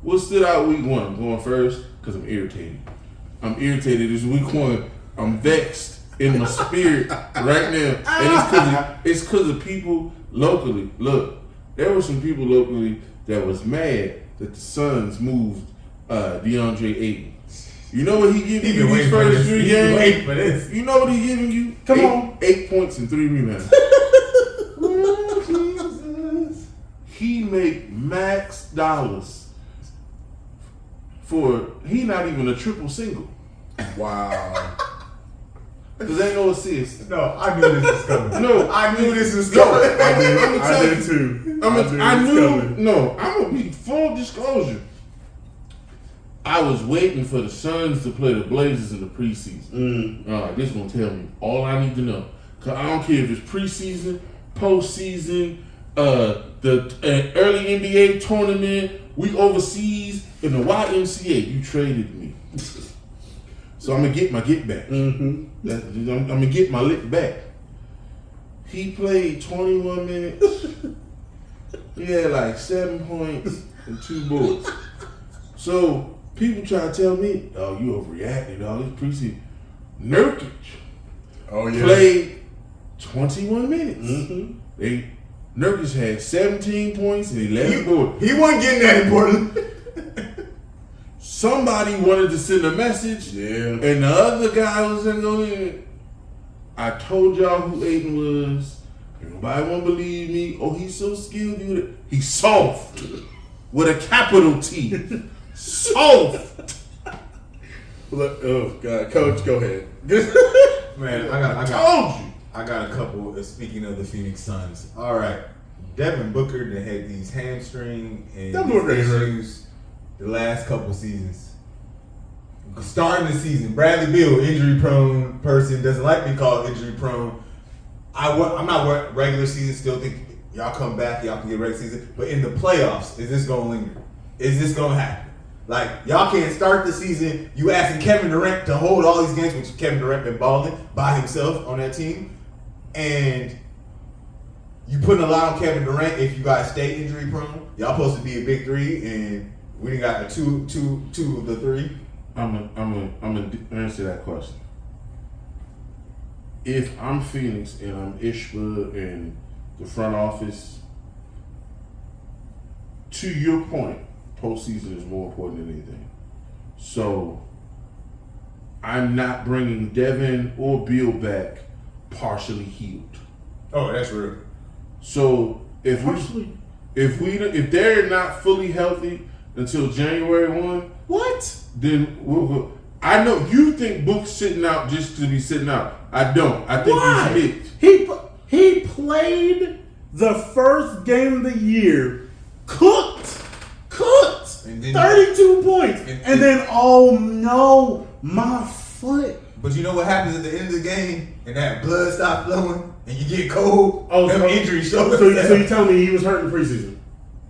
What stood out week 1? I'm going first because I'm irritated. It's week 1. I'm vexed in my spirit right now, and it's because of people locally. Look, there were some people locally that was mad that the Suns moved DeAndre Ayton. You know what he giving you these first 3 games? You know what he giving you? Come on, 8 points and 3 rebounds. He make max dollars for he not even a triple single. Wow. Because ain't no assist. No, I knew this was coming. No, I knew this was coming. I did too. I'm gonna be full disclosure. I was waiting for the Suns to play the Blazers in the preseason. All right, this is gonna tell me all I need to know. Cause I don't care if it's preseason, postseason, the early NBA tournament, we overseas in the YMCA. You traded me, so I'm gonna get my get back. I'm gonna get my lick back. He played 21 minutes. He had like 7 points and 2 boards. So people try to tell me, "Oh, you overreacted. All this preseason." Nurkic played 21 minutes. Nurkic had 17 points and 11 boards. He wasn't getting that important. Somebody wanted to send a message, and the other guy was going, I told y'all who Aiden was. Nobody won't believe me. Oh, he's so skilled. He's soft. With a capital T. Soft. Look, oh, God. Coach, go ahead. Man, I got a couple, speaking of the Phoenix Suns. All right. Devin Booker, that had these hamstring and issues the last couple seasons. Starting the season, Bradley Beal, injury prone person, doesn't like being called injury prone. I'm not regular season, still think y'all come back, y'all can get regular season. But in the playoffs, is this going to linger? Is this going to happen? Like, y'all can't start the season, you asking Kevin Durant to hold all these games, which Kevin Durant been balling by himself on that team. And you putting a lot on Kevin Durant if you guys stay injury prone. Y'all supposed to be a big 3, and we done got the two of the 3. I'm gonna answer that question. If I'm Phoenix and I'm Ishba and the front office, to your point, postseason is more important than anything. So I'm not bringing Devin or Beal back partially healed. Oh, that's real. So if they're not fully healthy until January 1, what? Then I know you think Book's sitting out just to be sitting out. I don't. I think he's hit. He played the first game of the year, cooked, and then 32 points, and then oh no, my foot. But you know what happens at the end of the game, and that blood stops flowing, and you get cold. Them injuries show. So you tell me he was hurt in preseason?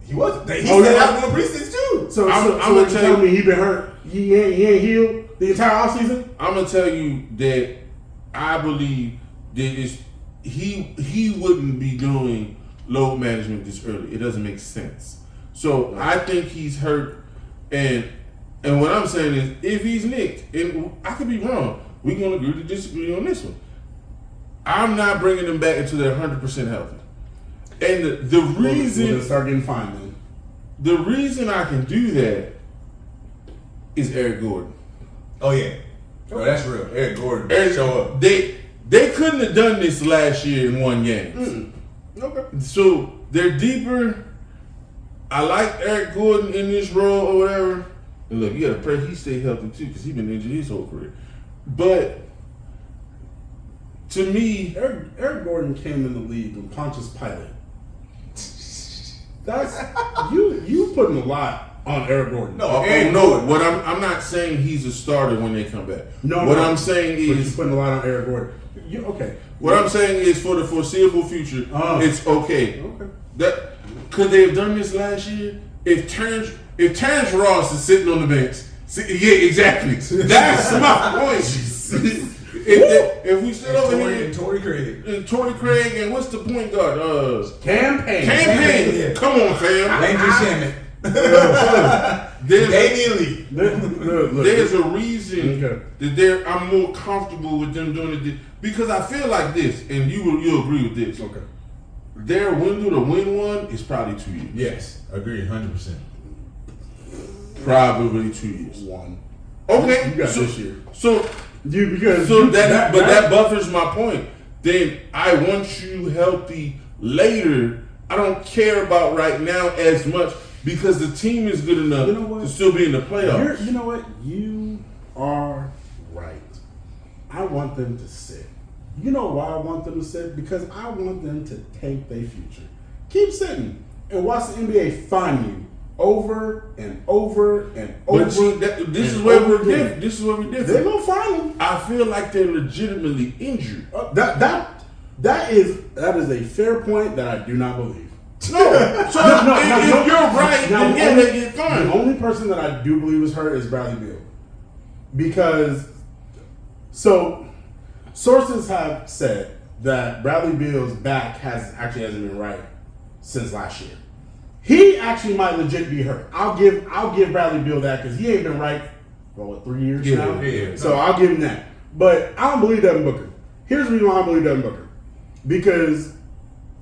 He wasn't. He said out in the preseason too. So I'm gonna tell me he been hurt. He ain't healed the entire offseason. I'm gonna tell you that I believe that he wouldn't be doing load management this early. It doesn't make sense. So I think he's hurt, and what I'm saying is, if he's nicked, and I could be wrong, we're gonna agree to disagree on this one. I'm not bringing them back until they're 100% healthy. And the reason we'll start getting fined then. The reason I can do that is Eric Gordon. Oh yeah, that's real. Eric Gordon show up. They couldn't have done this last year in one game. Okay. So they're deeper. I like Eric Gordon in this role or whatever. And look, you gotta pray he stay healthy too, because he's been injured his whole career. But to me, Eric Gordon came in the league with Pontius Pilate. That's you putting a lot on Eric Gordon. What I'm not saying he's a starter when they come back. I'm saying is you're putting a lot on Eric Gordon. Okay. What I'm saying is for the foreseeable future, it's okay. Okay. That could they have done this last year? If Terrence Ross is sitting on the bench, yeah, exactly. That's my point. If we sit over here and Torrey Craig and what's the point guard? Campaign. Yeah. Come on, fam. Landry Shamet. Damian Lee. There's a reason that I'm more comfortable with them doing it because I feel like this, and you'll agree with this. Okay. Their window to win one is probably 2 years. Yes, agreed, 100%. Probably 2 years. One. Okay. You got this year. That buffers my point. Then I want you healthy later. I don't care about right now as much because the team is good enough to still be in the playoffs. You know what? You are right. I want them to sit. You know why I want them to sit? Because I want them to take their future. Keep sitting and watch the NBA find you over and over and over. But see, this is where we're different. They're gonna find them. I feel like they're legitimately injured. That is a fair point that I do not believe. No, if you're right, then they get fined. The only person that I do believe is hurt is Bradley Beal, because sources have said that Bradley Beal's back hasn't been right since last year. He actually might legit be hurt. I'll give Bradley Beal that because he ain't been right for 3 years now. Yeah. So I'll give him that. But I don't believe Devin Booker. Here's the reason why I believe Devin Booker. Because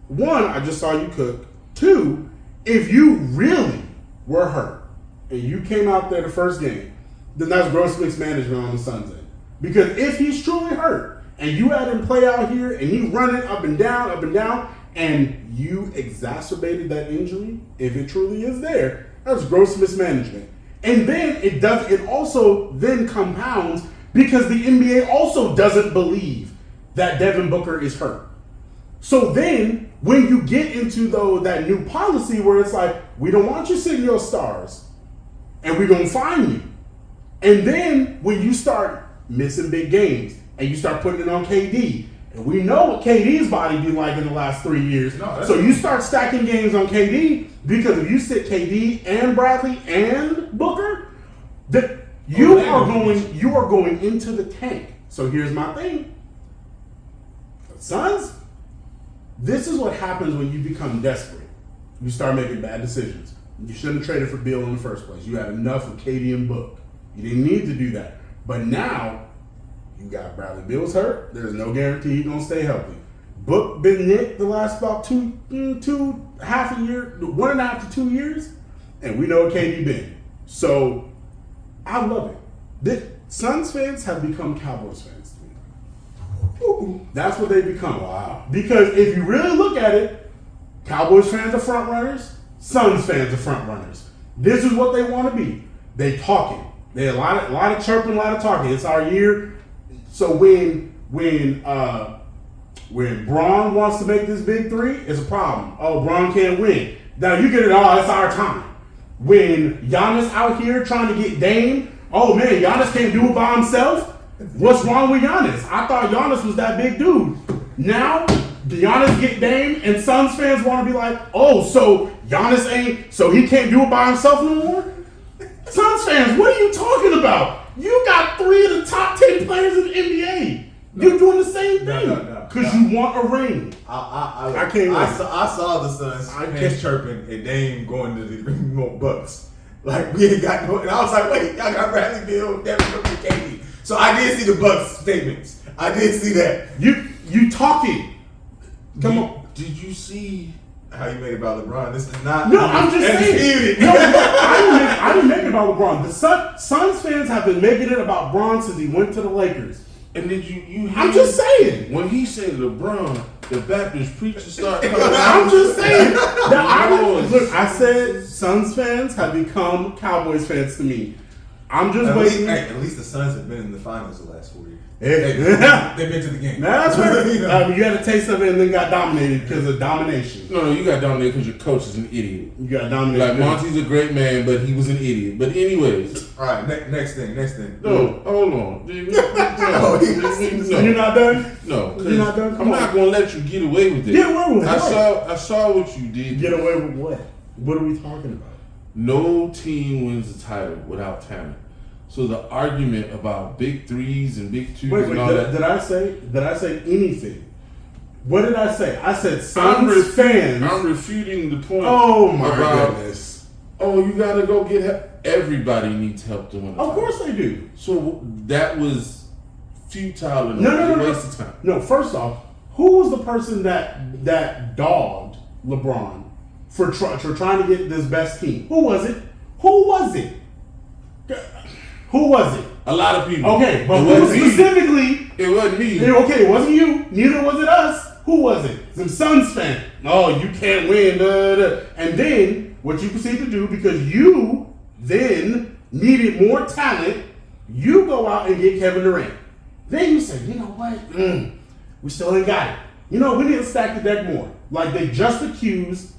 one, I just saw you cook. Two, if you really were hurt and you came out there the first game, then that's gross mismanagement on the Suns' end. Because if he's truly hurt and you had him play out here and you running up and down, and you exacerbated that injury, if it truly is there, that's gross mismanagement. And then it also then compounds because the NBA also doesn't believe that Devin Booker is hurt. So then when you get into that new policy where it's like, we don't want you sitting your stars and we're gonna fine you. And then when you start missing big games and you start putting it on KD, and we know what KD's body be like in the last 3 years. So you start stacking games on KD because if you sit KD and Bradley and Booker, you are going into the tank. So here's my thing. Suns, this is what happens when you become desperate. You start making bad decisions. You shouldn't have traded for Beal in the first place. You had enough of KD and Book. You didn't need to do that. But now you got Bradley Beal's hurt. There's no guarantee he's gonna stay healthy. Book been nicked the last about half a year, 1.5 to 2 years, and we know what KD been. So I love it. The Suns fans have become Cowboys fans to me. That's what they become. Wow. Because if you really look at it, Cowboys fans are front runners. Suns fans are front runners. This is what they want to be. They talking. They a lot of chirping, a lot of talking. It's our year. So when Braun wants to make this big three, it's a problem. Oh, Braun can't win. Now you get it all. It's our time. When Giannis out here trying to get Dame, oh man, Giannis can't do it by himself. What's wrong with Giannis? I thought Giannis was that big dude. Now, Giannis get Dame, and Suns fans want to be like, oh, so Giannis ain't, so he can't do it by himself no more? Suns fans, what are you talking about? You got 3 of the top 10 players in the NBA. You're doing the same thing. Because you want a ring. I can't wait. I saw the Suns fans chirping and Dame going to the Bucks. Like, we ain't got no, and I was like, wait, y'all got Bradley Beal, Devin Booker, KD. So I did see the Bucks statements. I did see that. You talking. Come on. Did you see how you made it about LeBron? This is not. No, I'm just saying. No, I didn't make it about LeBron. The Suns fans have been making it about LeBron since he went to the Lakers. And did you I'm just saying. When he said LeBron, the Baptist preacher started coming I'm out. just saying. Look, I said Suns fans have become Cowboys fans to me. I'm just waiting. At least the Suns have been in the finals the last 4 years. They've been to the game. That's right. You had a taste of it and then got dominated because of domination. No, you got dominated because your coach is an idiot. You got dominated. Like, Monty's a great man, but he was an idiot. But anyways. All right, next thing. No, hold on. No. You're not done? No. You're not done? I'm not going to let you get away with it. Get away with what? I saw what you did. Get away with what? What are we talking about? No team wins the title without talent. So the argument about big threes and big twos and all that. Did I say anything? What did I say? I said Suns fans. I'm refuting the point. Oh my goodness. Oh, you gotta go get help. Everybody needs help to win. Of course they do. So that was futile and no, waste of time. No, first off, who was the person that dogged LeBron for trying to get this best team? Who was it? Who was it? A lot of people. Okay, but who specifically? It wasn't me. Okay, it wasn't you. Neither was it us. Who was it? Some Suns fan. Oh, you can't win. And then what you proceed to do, because you then needed more talent, you go out and get Kevin Durant. Then you say, you know what? We still ain't got it. You know, we need to stack the deck more. Like they just accused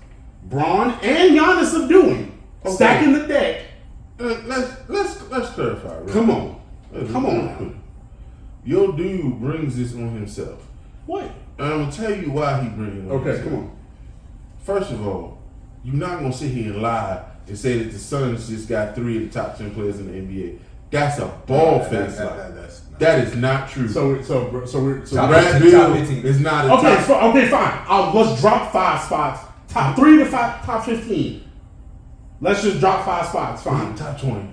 Braun and Giannis of doing. Okay. Stacking the deck. Let's clarify. Right? Come on now. Your dude brings this on himself. What? And I'm gonna tell you why he brings it on himself. Come on. First of all, you're not gonna sit here and lie and say that the Suns just got 3 of the top 10 players in the NBA. That's a ball-faced lie. That is not true. So Brad Beal is not a okay, fine. Let's drop 5 spots. Top 3 to 5, top 15. Let's just drop 5 spots. Fine. Top 20.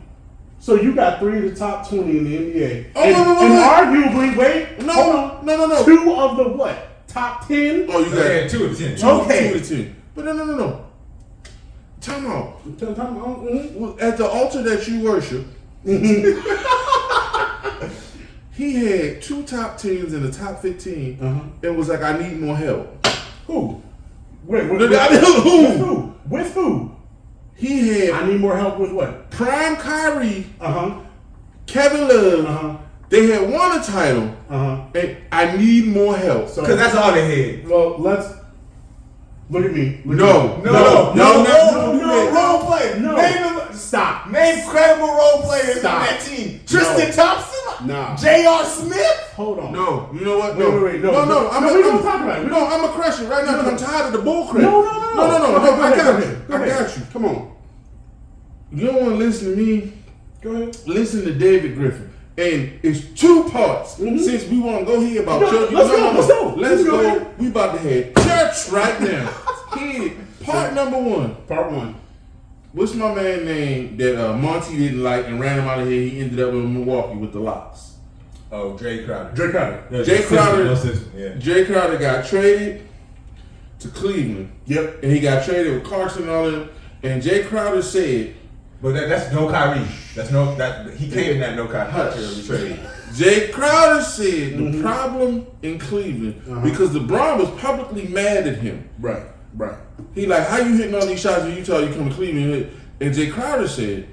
So you got 3 of the top 20 in the NBA. Oh, and arguably, wait. No. 2 of the what? Top 10? Oh, you got 2 of the 10. Okay. 2 of the 10. But no. Time out. Mm-hmm. At the altar that you worship, he had 2 top 10s in the top 15 and was like, I need more help. Who? Wait, who? With who? He had. I need more help with what? Prime Kyrie. Kevin Love. They had won a title. And I need more help. Because that's all they had. Well, let's look at me. No. Role play. No. Stop. Name credible role players on that team. Tristan Thompson. Nah. J.R. Smith. Hold on. No. You know what? Wait. No. I'm gonna talk about it. No, I'm gonna crush it right now because I'm tired of the bull crap. No. I got you. Come on. You don't want to listen to me? Go ahead. Listen to David Griffin. And it's 2 parts. Since we want to go here about church. Let's go. We about to have church right now. Here, part number 1. Part 1. What's my man name that Monty didn't like and ran him out of here? He ended up in Milwaukee with the locks. Oh, Jay Crowder. Jay Crowder got traded to Cleveland. Yep. And he got traded with Carson and all them. And Jay Crowder said, but that's no Kyrie. He came in that no Kyrie trade. Jay Crowder said the problem in Cleveland because LeBron was publicly mad at him. Right. He like, how you hitting all these shots in Utah? You come to Cleveland, and Jay Crowder said,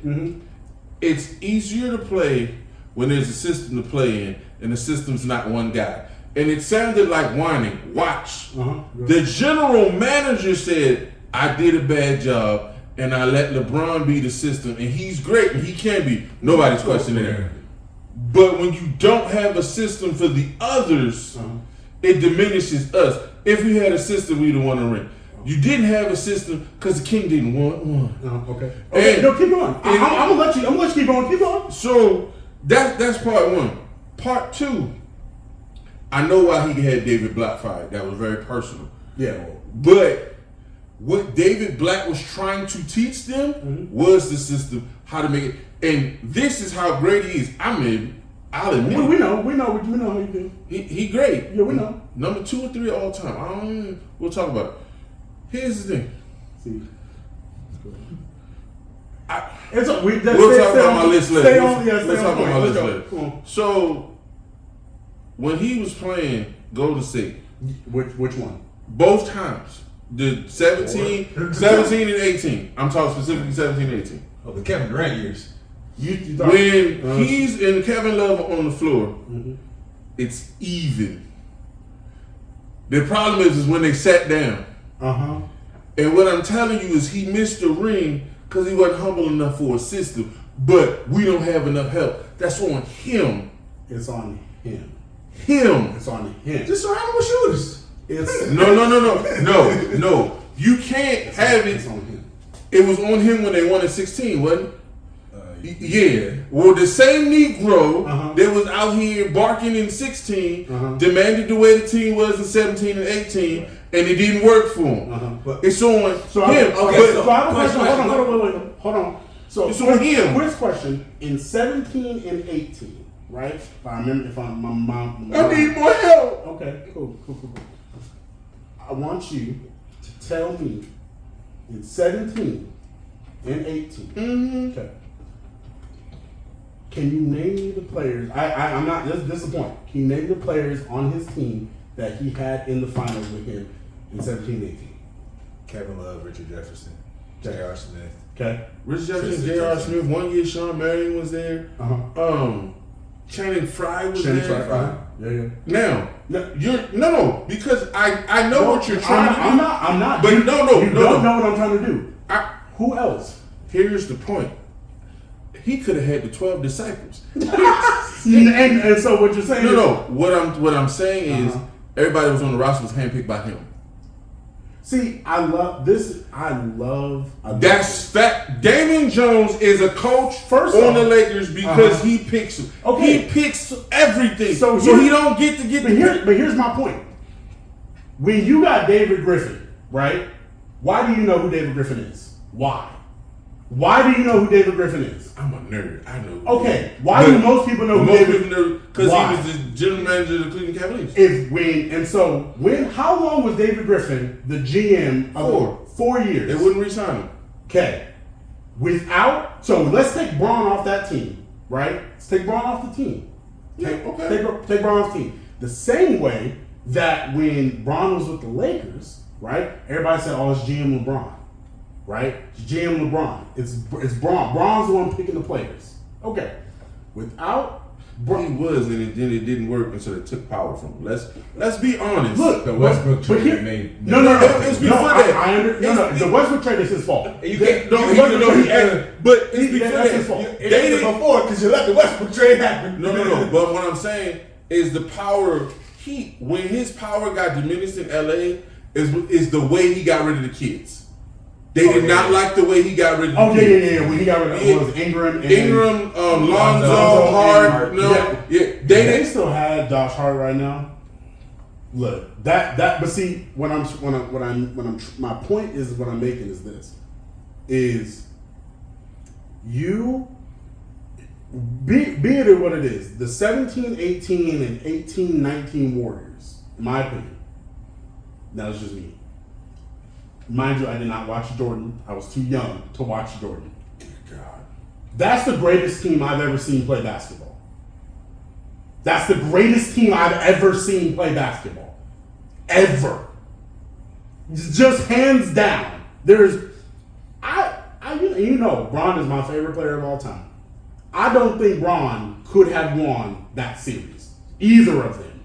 it's easier to play when there's a system to play in, and the system's not one guy. And it sounded like whining. Watch. The general manager said, I did a bad job. And I let LeBron be the system, and he's great, and he can be. Nobody's questioning that. But when you don't have a system for the others, it diminishes us. If we had a system, we'd have won a ring. You didn't have a system because the king didn't want one. Okay. Okay. No, keep going. I'm gonna let you keep going. Keep going. So that's part one. Part two. I know why he had David Black fired. That was very personal. Yeah. But what David Black was trying to teach them was the system, how to make it. And this is how great he is. I'll admit. We know how you do. He great. Yeah, we know. Number 2 or 3 all time. We'll talk about it. Here's the thing. See. We'll talk about my list later. Let's talk about my list later. So, when he was playing Golden State. Which one? Both times. The 17 and 18. I'm talking specifically 17 and 18. Oh, the Kevin Durant years. When he's in Kevin Love on the floor, it's even. The problem is when they sat down. And what I'm telling you is he missed the ring because he wasn't humble enough for a system. But we don't have enough help. That's on him. It's on him. It's on him. Just surround him with shooters. No. You can't have it. It's on him. It was on him when they won in 16, wasn't it? Yeah. Well, the same Negro that was out here barking in 16 demanded the way the team was in 17 and 18, and it didn't work for him. It's on him. So I have a question. Hold on. So it's on him. Quick question. In 17 and 18, right? If I remember, my mom. I need more help. Okay, cool. I want you to tell me in 17 and 18. Okay. Can you name me the players? I'm not. This is the point. Can you name the players on his team that he had in the finals with him in 17 and 18? Kevin Love, Richard Jefferson, J.R. Smith. Okay. Richard Jefferson, J.R. Smith. 1 year, Sean Marion was there. Channing Frye was there. Yeah. Now, because I know what you're trying to do. I'm not. But you don't know no. what I'm trying to do. Who else? Here's the point. He could have had the 12 disciples. and so what you're saying? No. What I'm saying is everybody that was on the roster was handpicked by him. See, I love this. That's fact. Damian Jones is a coach on the Lakers because he picks them. Okay. He picks everything. So he don't get to get But here's my point. When you got David Griffin, right? Why do you know who David Griffin is? Why? Why do you know who David Griffin is? I'm a nerd. I know. Okay. Why do most people know who David Griffin is? Because he was the general manager of the Cleveland Cavaliers. How long was David Griffin the GM of 4 years? They wouldn't re-sign him. Okay. So let's take Braun off that team, right? Let's take Braun off the team. Take Braun off the team. The same way that when Braun was with the Lakers, right? Everybody said, "Oh, it's GM LeBron." Right? It's GM LeBron. It's Braun. Braun's the one picking the players. Okay. Without He was, and then it didn't work, and so they took power from him. Let's be honest. Look, the Westbrook trade made no. It's before that. The Westbrook trade is his fault. You can't. But it's before that's his that. fault. It ain't before because you let the Westbrook trade happen. No. But what I'm saying is the power. When his power got diminished in LA, is the way he got rid of the kids. They did not like the way he got rid of the kids. Yeah. When he got rid of Ingram, Lonzo, Hart. They still had Josh Hart right now. Look, but see, my point is what I'm making is this: is you be it what it is, the 17-18 and 18-19 Warriors, in my opinion. That's just me. Mind you, I did not watch Jordan. I was too young to watch Jordan. God. That's the greatest team I've ever seen play basketball. That's the greatest team I've ever seen play basketball. Ever. Just hands down. Bron is my favorite player of all time. I don't think Bron could have won that series. Either of them.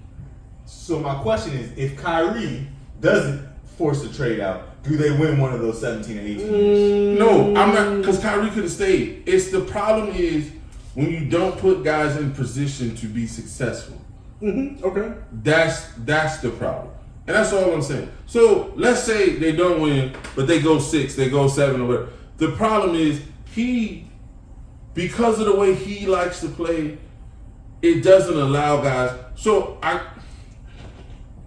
So my question is, if Kyrie doesn't force the trade out, do they win one of those 17 and 18 years? No, I'm not, because Kyrie could have stayed. The problem is when you don't put guys in position to be successful. Okay. That's the problem. And that's all I'm saying. So let's say they don't win, but they go 6, they go 7 or whatever. The problem is because of the way he likes to play, it doesn't allow guys. So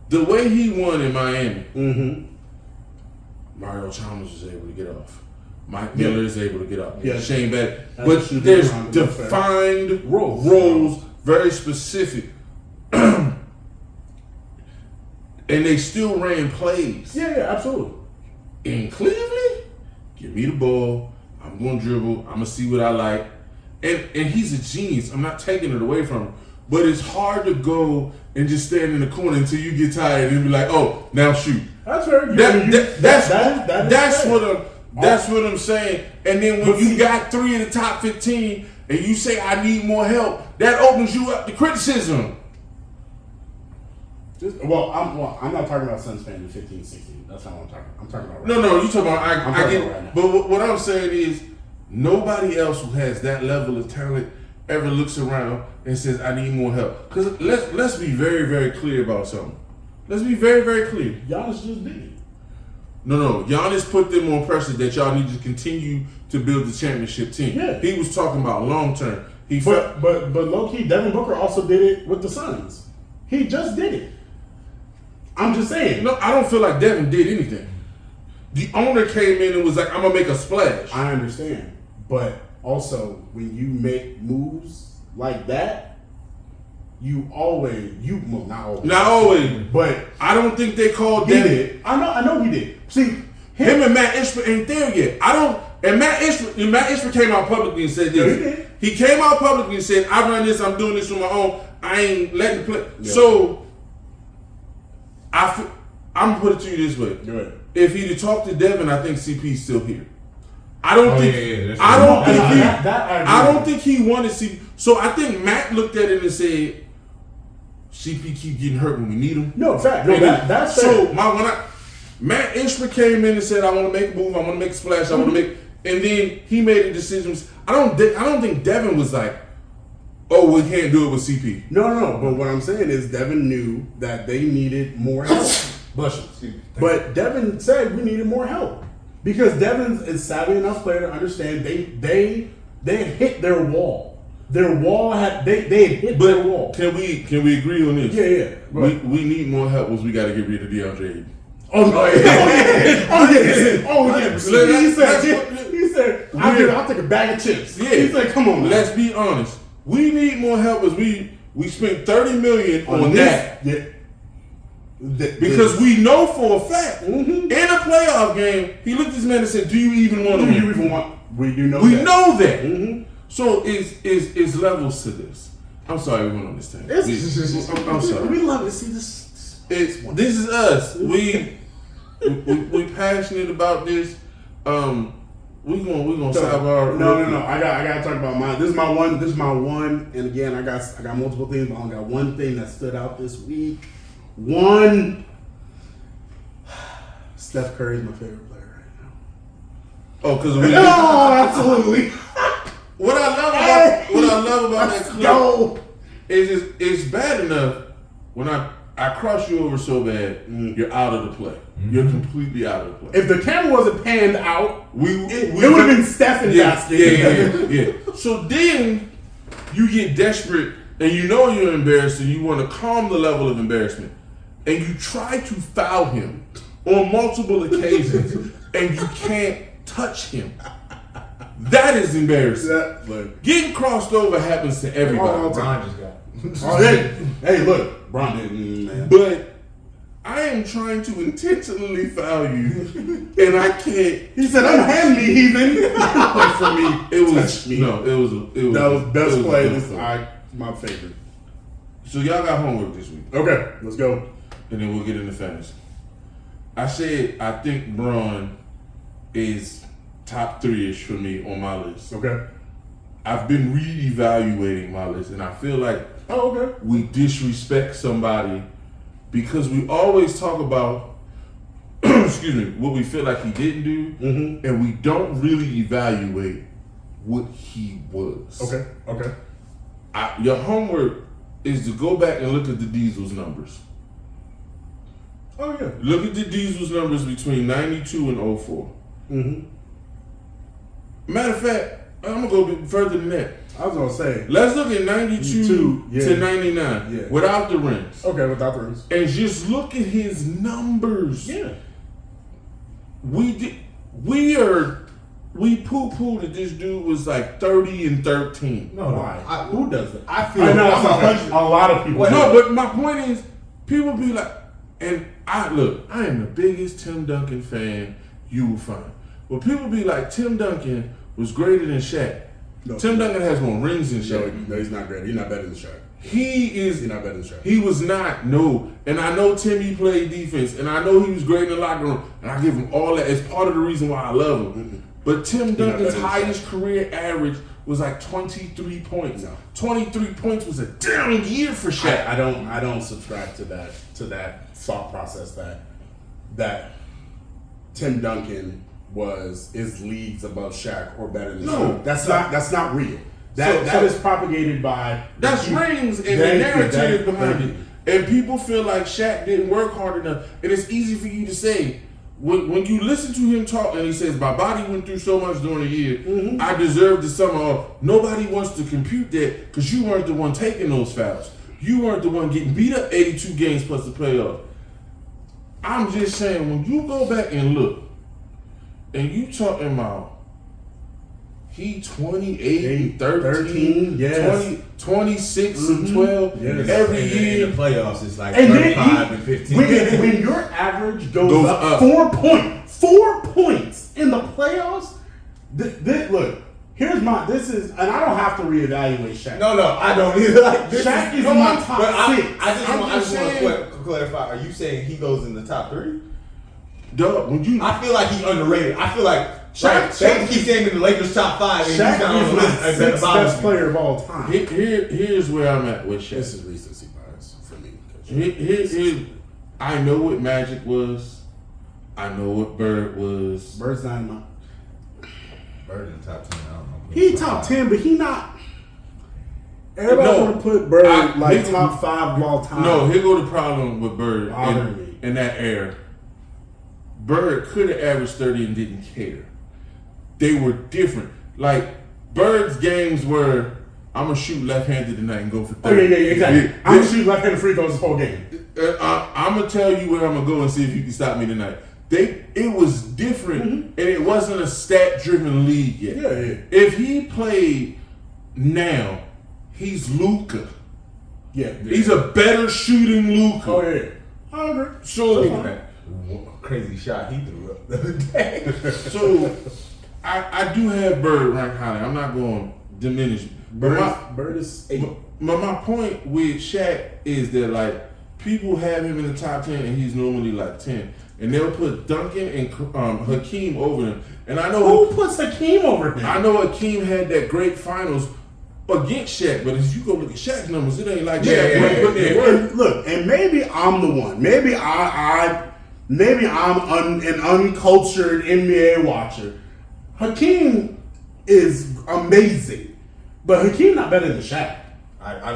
the way he won in Miami, Mario Chalmers was able to get off. Mike Miller is able to get off. Yeah. Shane Battier. But there's defined roles, very specific. And they still ran plays. Yeah, absolutely. In Cleveland, give me the ball. I'm going to dribble. I'm going to see what I like. And he's a genius. I'm not taking it away from him. But it's hard to go and just stand in the corner until you get tired and be like, oh, now shoot. That's very That's what I'm saying. And then when you got 3 of the top 15 and you say, I need more help, that opens you up to criticism. I'm not talking about Suns fans in 15, 16. That's not what I'm talking about. I'm talking about No, you talking about I get right now. But what I'm saying is nobody else who has that level of talent ever looks around and says, I need more help. Because let's be very, very clear about something. Let's be very, very clear. Giannis just did it. No. Giannis put them on pressure that y'all need to continue to build the championship team. Yeah. He was talking about long term. But low key, Devin Booker also did it with the Suns. He just did it. I'm just saying. No, I don't feel like Devin did anything. The owner came in and was like, I'm gonna make a splash. I understand. But also when you make moves like that, not always. But I don't think they called he Devin. did. I know he did. See, him and Matt Ishbia ain't there yet. Matt Ishbia came out publicly and said this. Yeah, he did. He came out publicly and said, I run this, I'm doing this on my own. I ain't letting play. Yeah. So I'm gonna put it to you this way. Go ahead. If he'd have talked to Devin, I think CP's still here. I don't think he wanted CP. So I think Matt looked at it and said, CP keep getting hurt when we need him. No, fact. No, that's so Matt Ishbia came in and said, I want to make a move, I want to make a splash, I want to make, and then he made the decisions. I don't think Devin was like, oh, we can't do it with CP. No. But what I'm saying is Devin knew that they needed more help. But Devin said we needed more help because Devin is savvy enough player to understand they had hit their wall. Their wall had they had hit their wall. Can we agree on this? Yeah. Right. We need more help. Was we got to get rid of DeAndre Ayton. Oh yeah. He said, I'll take a bag of chips. Yeah. He said, come on, man. Let's be honest. We need more help. As we spent $30 million on that. Yeah. Because we know for a fact in a playoff game, he looked at this man and said, "Do you even want to win? Do you even want?" We do know. We that. know that. So is levels to this. I'm sorry we went on this thing. I'm sorry. We love to see this. This is us. We passionate about this. We gonna sidebar. No. I gotta talk about mine. This is my one. And again, I got multiple things, but I only got one thing that stood out this week. Steph Curry is my favorite player right now. Oh, because absolutely. What I love about that clip is it's bad enough when I cross you over so bad, you're out of the play. You're completely out of the play. If the camera wasn't panned out, it would have been Steph and basket. Yeah. So then you get desperate and you know you're embarrassed and you want to calm the level of embarrassment. And you try to foul him on multiple occasions and you can't touch him. That is embarrassing. Getting crossed over happens to everybody. Bron just got. Hey, look, Bron didn't. But I am trying to intentionally foul you, and I can't. He said, "Unhand me, heathen." For me, it was that was best play. This my favorite. So y'all got homework this week. Okay, let's go. And then we'll get into fantasy. I said I think Bron is top 3-ish for me on my list. Okay. I've been reevaluating my list, and I feel like we disrespect somebody because we always talk about excuse me, what we feel like he didn't do, and we don't really evaluate what he was. Okay. Your homework is to go back and look at the Diesel's numbers. Oh yeah. Look at the Diesel's numbers between 92 and 04. Mm-hmm. Matter of fact, I'm gonna go a bit further than that. I was gonna say. Let's look at 92 to 99 without the rings. Okay, without the rings. And just look at his numbers. Yeah. We poo-pooed that this dude was like 30 and 13. No, why? Who does that? I feel I know I'm a lot of people. No, but my point is, people be like, and I am the biggest Tim Duncan fan you will find. Well, people be like, Tim Duncan was greater than Shaq. No, Tim Duncan has more rings than Shaq. No, he's not great. He's not better than Shaq. He's not better than Shaq. He was not, no. And I know Timmy played defense, and I know he was great in the locker room, and I give him all that. It's part of the reason why I love him. Mm-hmm. But Tim Duncan's highest career average was like 23 points. No. 23 points was a down year for Shaq. I don't subscribe to that thought process that Tim Duncan is leagues above Shaq or better than Shaq. That's not real. That is propagated by rings and the narrative behind it. And people feel like Shaq didn't work hard enough. And it's easy for you to say, when you listen to him talk and he says, my body went through so much during the year, I deserve the summer off. Nobody wants to compute that because you weren't the one taking those fouls. You weren't the one getting beat up 82 games plus the playoff. I'm just saying, when you go back and look, and you talking about he 28, 13, 26 and 12 every year. In the playoffs, it's like and 35 and 15. When your average goes up 4 points in the playoffs, look, here's and I don't have to reevaluate Shaq. No, I don't either. Like, Shaq is my top 6. I just want to clarify. Are you saying he goes in the top 3? Dog, I feel like he's underrated. I feel like Shaq keeps saying in the Lakers top 5, and Shaq he's not on the list. is the sixth best player of all time. Here's where I'm at with Shaq. This is recency bias for me. I know what Magic was. I know what Bird was. Bird's not in my. Bird in the top 10. I don't know. He top 10, but he not. Everybody want to put Bird top 5 of all time. No, here go the problem with Bird me. in that era. Bird could have averaged 30 and didn't care. They were different. Like, Bird's games were, I'm going to shoot left-handed tonight and go for 30. Oh, yeah, exactly. I'm going to shoot left-handed free throws the whole game. I'm going to tell you where I'm going to go and see if you can stop me tonight. It was different, and it wasn't a stat-driven league yet. Yeah. If he played now, he's Luka. Yeah. He's a better shooting Luka. Oh, yeah. I agree. So, crazy shot he threw up the other day. So, I do have Bird ranked highly. I'm not going to diminish. Bird is 8. But my point with Shaq is that, like, people have him in the top 10 and he's normally like 10. And they'll put Duncan and Hakeem over him. And I know who puts Hakeem over him? I know Hakeem had that great finals against Shaq, but as you go look at Shaq's numbers, it ain't like Shaq. Look, and maybe I'm the one. Maybe I'm an uncultured NBA watcher. Hakeem is amazing, but Hakeem not better than Shaq.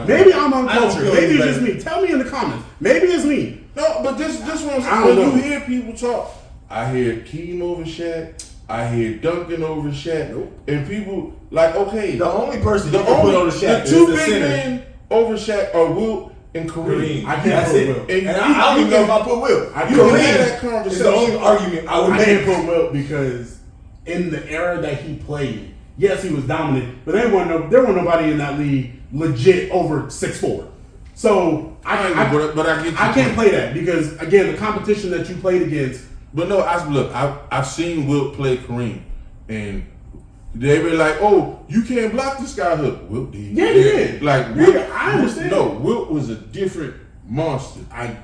Maybe I'm uncultured. Maybe it's just me. Tell me in the comments. Maybe it's me. No, but this one, when you hear people talk, I hear Hakeem over Shaq. I hear Duncan over Shaq. Nope. And people, like, okay. The only person you can put over Shaq is the 2 big center. men over Shaq are Wilt and Kareem. I can't put Wilt. And I don't even know if I put Wilt. You can have that conversation. It's the only argument I would I make. can't put Wilt because in the era that he played, yes, he was dominant, but there wasn't nobody in that league legit over 6'4". So I can't play that because again, the competition that you played against. But no, I've seen Wilt play Kareem, and they were like, "Oh, you can't block this guy hook." Wilt did. Yeah, he did. Like Wilt, I understand. No, Wilt was a different monster. I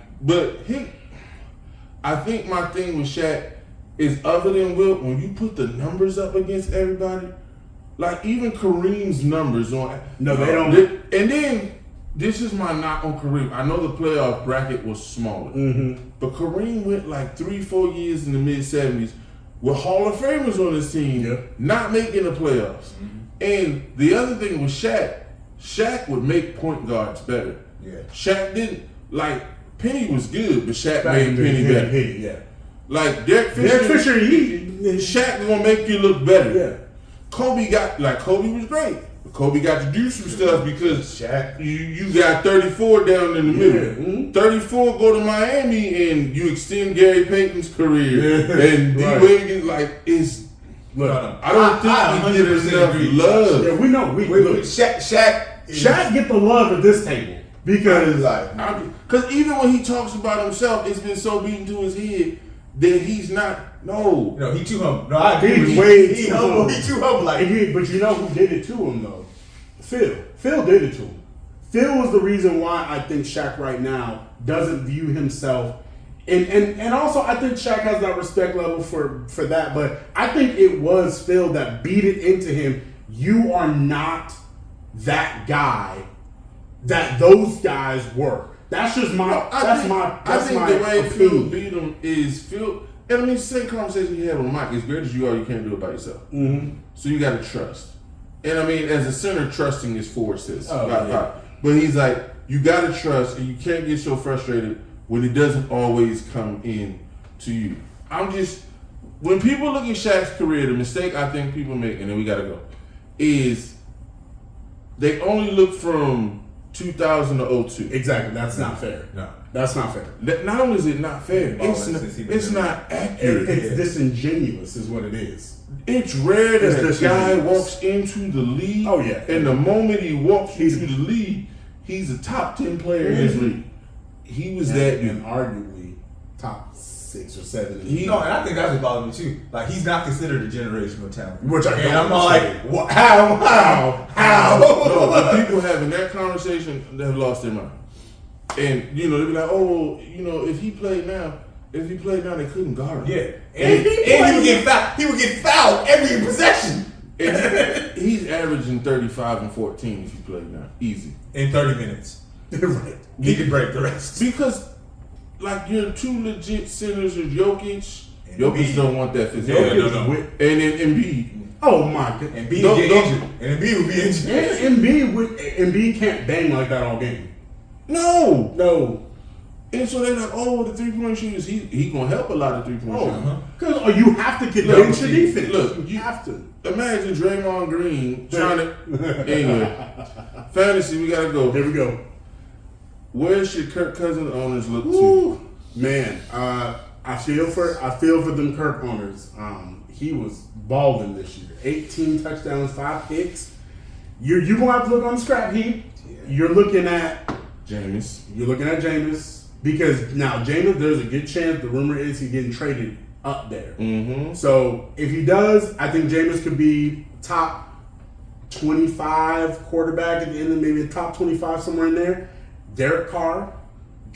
think my thing with Shaq is, other than Wilt, when you put the numbers up against everybody, like even Kareem's numbers on. No, they don't. And then this is my knock on Kareem. I know the playoff bracket was smaller, but Kareem went like 3-4 years in the mid-70s with Hall of Famers on his team, not making the playoffs. And the other thing with Shaq would make point guards better. Yeah. Shaq didn't like Penny was good, but Shaq made Penny better. Penny, yeah. Like Derek Fisher, Shaq is gonna make you look better. Yeah. Kobe was great. But Kobe got to do some stuff because Shaq. you got 34 down in the middle. Yeah. Mm-hmm. 34 go to Miami and you extend Gary Payton's career. Yeah. And D Right. Wade is like is. Look, I don't think he get enough love. yeah, we know. Look, Shaq get the love at this table because Because even when he talks about himself, it's been so beaten to his head that he's not. No, No, he too humble. No, I agree. He's way He too humble. humble. He too humble. Like but you know who did it to him though? Phil. Phil did it to him. Phil was the reason why I think Shaq right now doesn't view himself. And also I think Shaq has that respect level for that, but I think it was Phil that beat it into him. You are not that guy that those guys were. That's just my. I think my the way Phil opinion. beat him is Phil. And I mean, same conversation you had with Mike. As great as you are, you can't do it by yourself. Mm-hmm. So you got to trust. And I mean, as a center, trusting is forces. Yeah. But he's like, you got to trust, and you can't get so frustrated when it doesn't always come in to you. When people look at Shaq's career, the mistake I think people make, and then we got to go, is they only look from 2000 to 02. Exactly. That's not fair. No. That's not fair. Not only is it not fair, it's not accurate. It's disingenuous, is what it is. It's rare that It's a guy disingenuous. walks into the league. Oh, yeah. And the moment he walks into the league, he's a top 10 player in this league. He was that and dude. arguably top 6 or 7. and I think that's what bothers me too. Like he's not considered a generational talent. Which I and don't I'm all understand. like, how? No, but people having that conversation, they've lost their mind. And, they be like, oh, if he played now, they couldn't guard him. Yeah, and he would get fouled. He would get fouled every possession. And he's averaging 35 and 14 if he played now. Easy. In 30 minutes. Right. He could break the rest. Because, like, your two legit centers are Jokic. And Jokic Embiid. don't want that physical. Yeah, no. And then Embiid. Oh my god. And Embiid would get injured. And Embiid would be injured. Embiid can't bang like that all game. No. And so they're like, oh, the 3-point shooters, he gonna help a lot of 3-point shooters. Because you have to condense your defense. Look, you have to. Imagine Draymond Green trying to. Anyway, fantasy, we gotta go. There we go. Where should Kirk Cousins owners look Ooh, to? man, I feel for them Kirk owners. He was balling this year. 18 touchdowns, 5 picks. You're gonna have to look on the scrap heap. Yeah. You're looking at Jameis. Because now Jameis, there's a good chance, the rumor is he's getting traded up there. Mm-hmm. So if he does, I think Jameis could be top 25 quarterback at the end of maybe the top 25 somewhere in there. Derek Carr,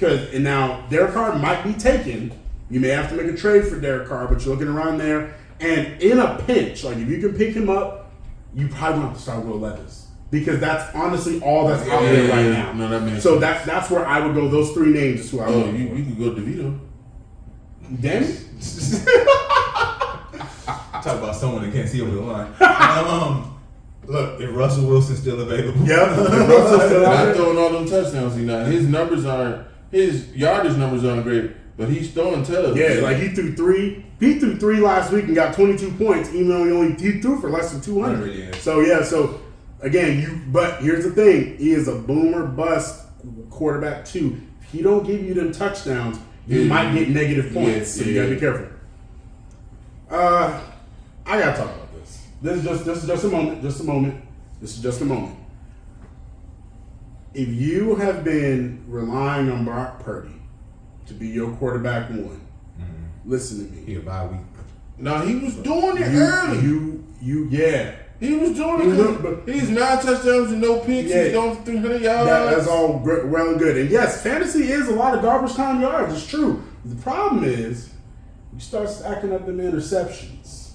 and now Derek Carr might be taken. You may have to make a trade for Derek Carr, but you're looking around there. And in a pinch, like if you can pick him up, you probably don't have to start Will Levis. Because that's honestly all that's out there right now. No, that makes so sense. that's where I would go. Those 3 names is who I would go. You could go DeVito. Damn. Talk about someone that can't see over the line. Look, if Russell Wilson's still available. Yep. Russell's still out Not there. throwing all them touchdowns. His yardage numbers aren't great, but he's throwing touchdowns. Yeah, like he threw 3. He threw 3 last week and got 22 points, even though he threw for less than 200. Yeah. So again, but here's the thing: he is a boomer bust quarterback too. If he don't give you them touchdowns, you might get negative points. So you gotta be careful. I gotta talk about this. This is just a moment. This is just a moment. If you have been relying on Brock Purdy to be your quarterback 1, listen to me. He a bye week. No, he was doing it early. He was doing it. But he's 9 touchdowns and no picks. Yeah. He's going for 300 yards. That's all well and good. And yes, fantasy is a lot of garbage time yards. It's true. The problem is you start stacking up them interceptions.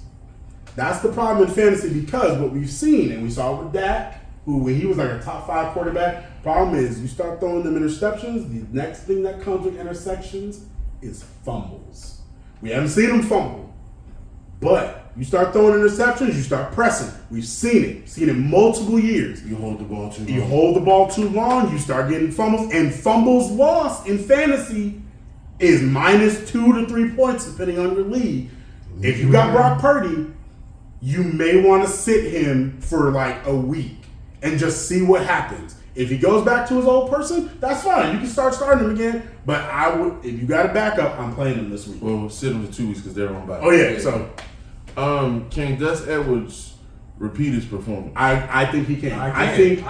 That's the problem in fantasy because what we've seen, and we saw with Dak, who when he was like a top 5 quarterback, problem is you start throwing them interceptions, the next thing that comes with interceptions is fumbles. We haven't seen him fumble, but You start throwing interceptions, you start pressing. We've seen it multiple years. You hold the ball too long. You hold the ball too long, you start getting fumbles, and fumbles lost in fantasy is -2 to 3 points depending on your league. If you got Brock Purdy, you may want to sit him for like a week and just see what happens. If he goes back to his old person, that's fine. You can start starting him again. But I would, if you got a backup, I'm playing him this week. Well, sit him for 2 weeks because they're on bye. Oh yeah, so can Gus Edwards repeat his performance? I think he can. I think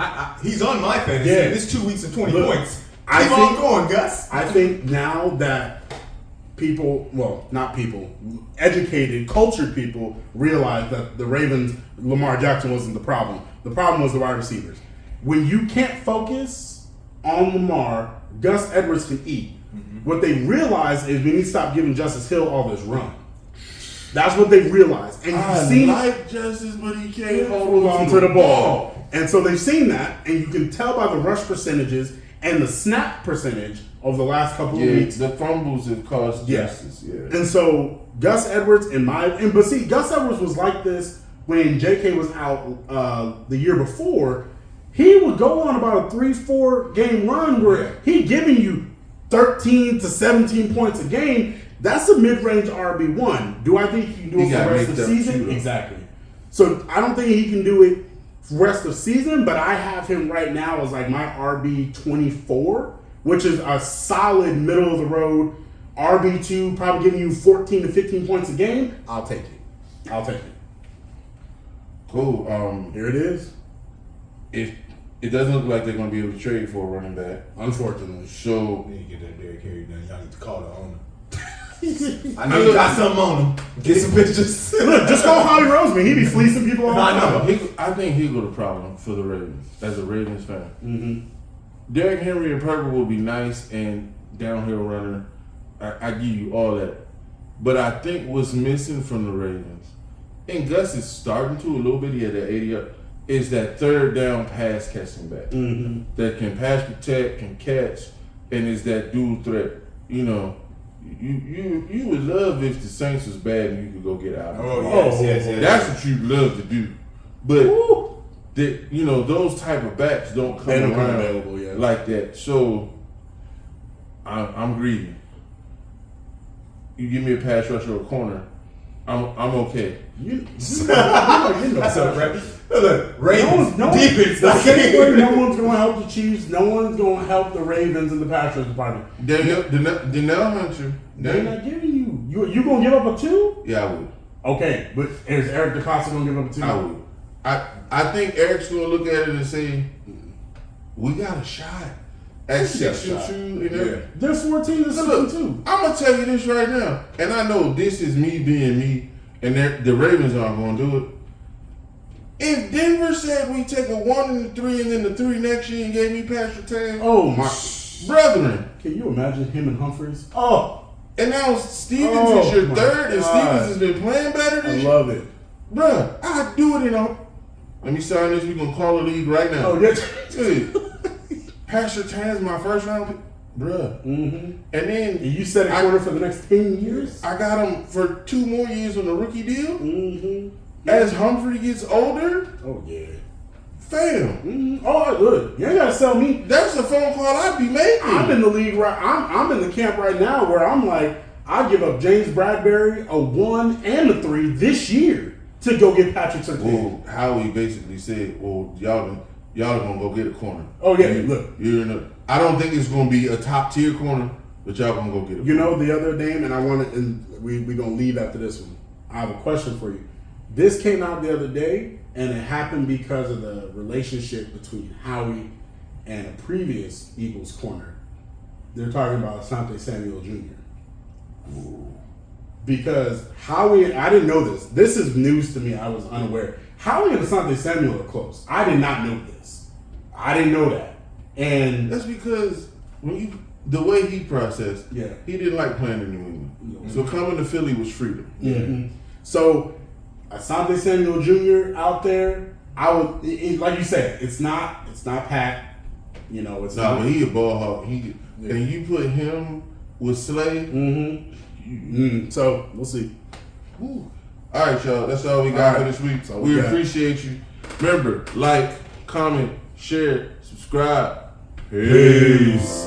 he's on my fantasy. Yeah. This 2 weeks and 20 Look, points. I Keep think- on going, Gus. I think now that people, well, not people, educated, cultured people realize that the Ravens, Lamar Jackson wasn't the problem. The problem was the wide receivers. When you can't focus on Lamar, Gus Edwards can eat. What they realize is we need to stop giving Justice Hill all this run. That's what they realized. And I you've seen like Justice, but he can't hold on to the ball. And so they've seen that, and you can tell by the rush percentages and the snap percentage over the last couple of weeks. The fumbles have caused Yeah. Justice. Yeah. And so Gus Edwards, but see, Gus Edwards was like this when JK was out the year before. He would go on about a 3-4 game run where he giving you 13 to 17 points a game. That's a mid-range RB1. Do I think he can do it for the rest of the season? Exactly. So I don't think he can do it for the rest of the season, but I have him right now as like my RB24, which is a solid middle of the road RB2, probably giving you 14 to 15 points a game. I'll take it. Cool. Here it is. If it doesn't look like they're going to be able to trade for a running back, Unfortunately. so We need to get that Derrick Henry done. Y'all need to call the owner. I know you got something on him. Get some pictures. Look, just call Holly Roseman. He be fleecing people all the I time. know. I think he'll go the problem for the Ravens as a Ravens fan. Mm-hmm. Derrick Henry and Purple will be nice and downhill runner. I give you all that, but I think what's missing from the Ravens, and Gus is starting to a little bit. He had that 80 up. Is that third down pass catching back that can pass protect, can catch, and is that dual threat. You know, you would love if the Saints was bad and you could go get out. Yes. That's what you'd love to do, but those type of backs don't come They don't come around available, yeah. like that. So I'm greedy. You give me a pass rush or a corner, I'm okay. You know, So, look, Ravens defense. The same way no one's going to help the Chiefs, no one's going to help the Ravens in the pass rush department. Danielle Hunter. They're not giving you. You going to give up a 2? Yeah, I would. Okay, but is Eric DeCosta going to give up a 2? I would. I think Eric's going to look at it and say, we got a shot. At 6-2, They're 14 to 6-2. I'm gonna tell you this right now, and I know this is me being me, and the Ravens aren't gonna do it. If Denver said we take a 1 and a 3 and then the 3 next year and gave me Patrick Tan, Oh my brethren, Can you imagine him and Humphreys? Oh, and now Stevens is your my third, and God. Stevens has been playing better I this year. love it. Bruh, I do it in a. Let me sign this. We gonna call the league right now. Oh, yeah. Hey, Patrick Tan's my first round pick, bruh. Mm-hmm. And then You set a corner for the next 10 years? I got him for 2 more years on the rookie deal. Mm-hmm. As Humphrey gets older, Oh, yeah. fam, Mm-hmm. Oh, look, you ain't got to sell me. that's a phone call I'd be making. I'm in the league I'm in the camp right now where I'm like, I give up James Bradbury a 1 and a 3 this year to go get Patrick Surtain. Well, Howie basically said, well, y'all gonna go get a corner. Oh, yeah, look. I don't think it's gonna be a top tier corner, but y'all gonna go get a You corner. know, the other name, and I want to, and we're going to leave after this one. I have a question for you. This came out the other day, and it happened because of the relationship between Howie and a previous Eagles corner. They're talking about Asante Samuel Jr. Because Howie, I didn't know this. This is news to me. I was unaware. Howie and Asante Samuel are close. I did not know this. I didn't know that. And That's because the way he processed, Yeah. he didn't like playing in New England. So coming to Philly was freedom. Mhm. So, Asante Samuel Jr. out there, like you said, it's not Pat. You know, it's No, not. but he a ball hawk. And you put him with Slay. So we'll see. Ooh, All right, y'all. That's all we got All for right. this week. That's all we We got. appreciate you. Remember, like, comment, share, subscribe. Peace.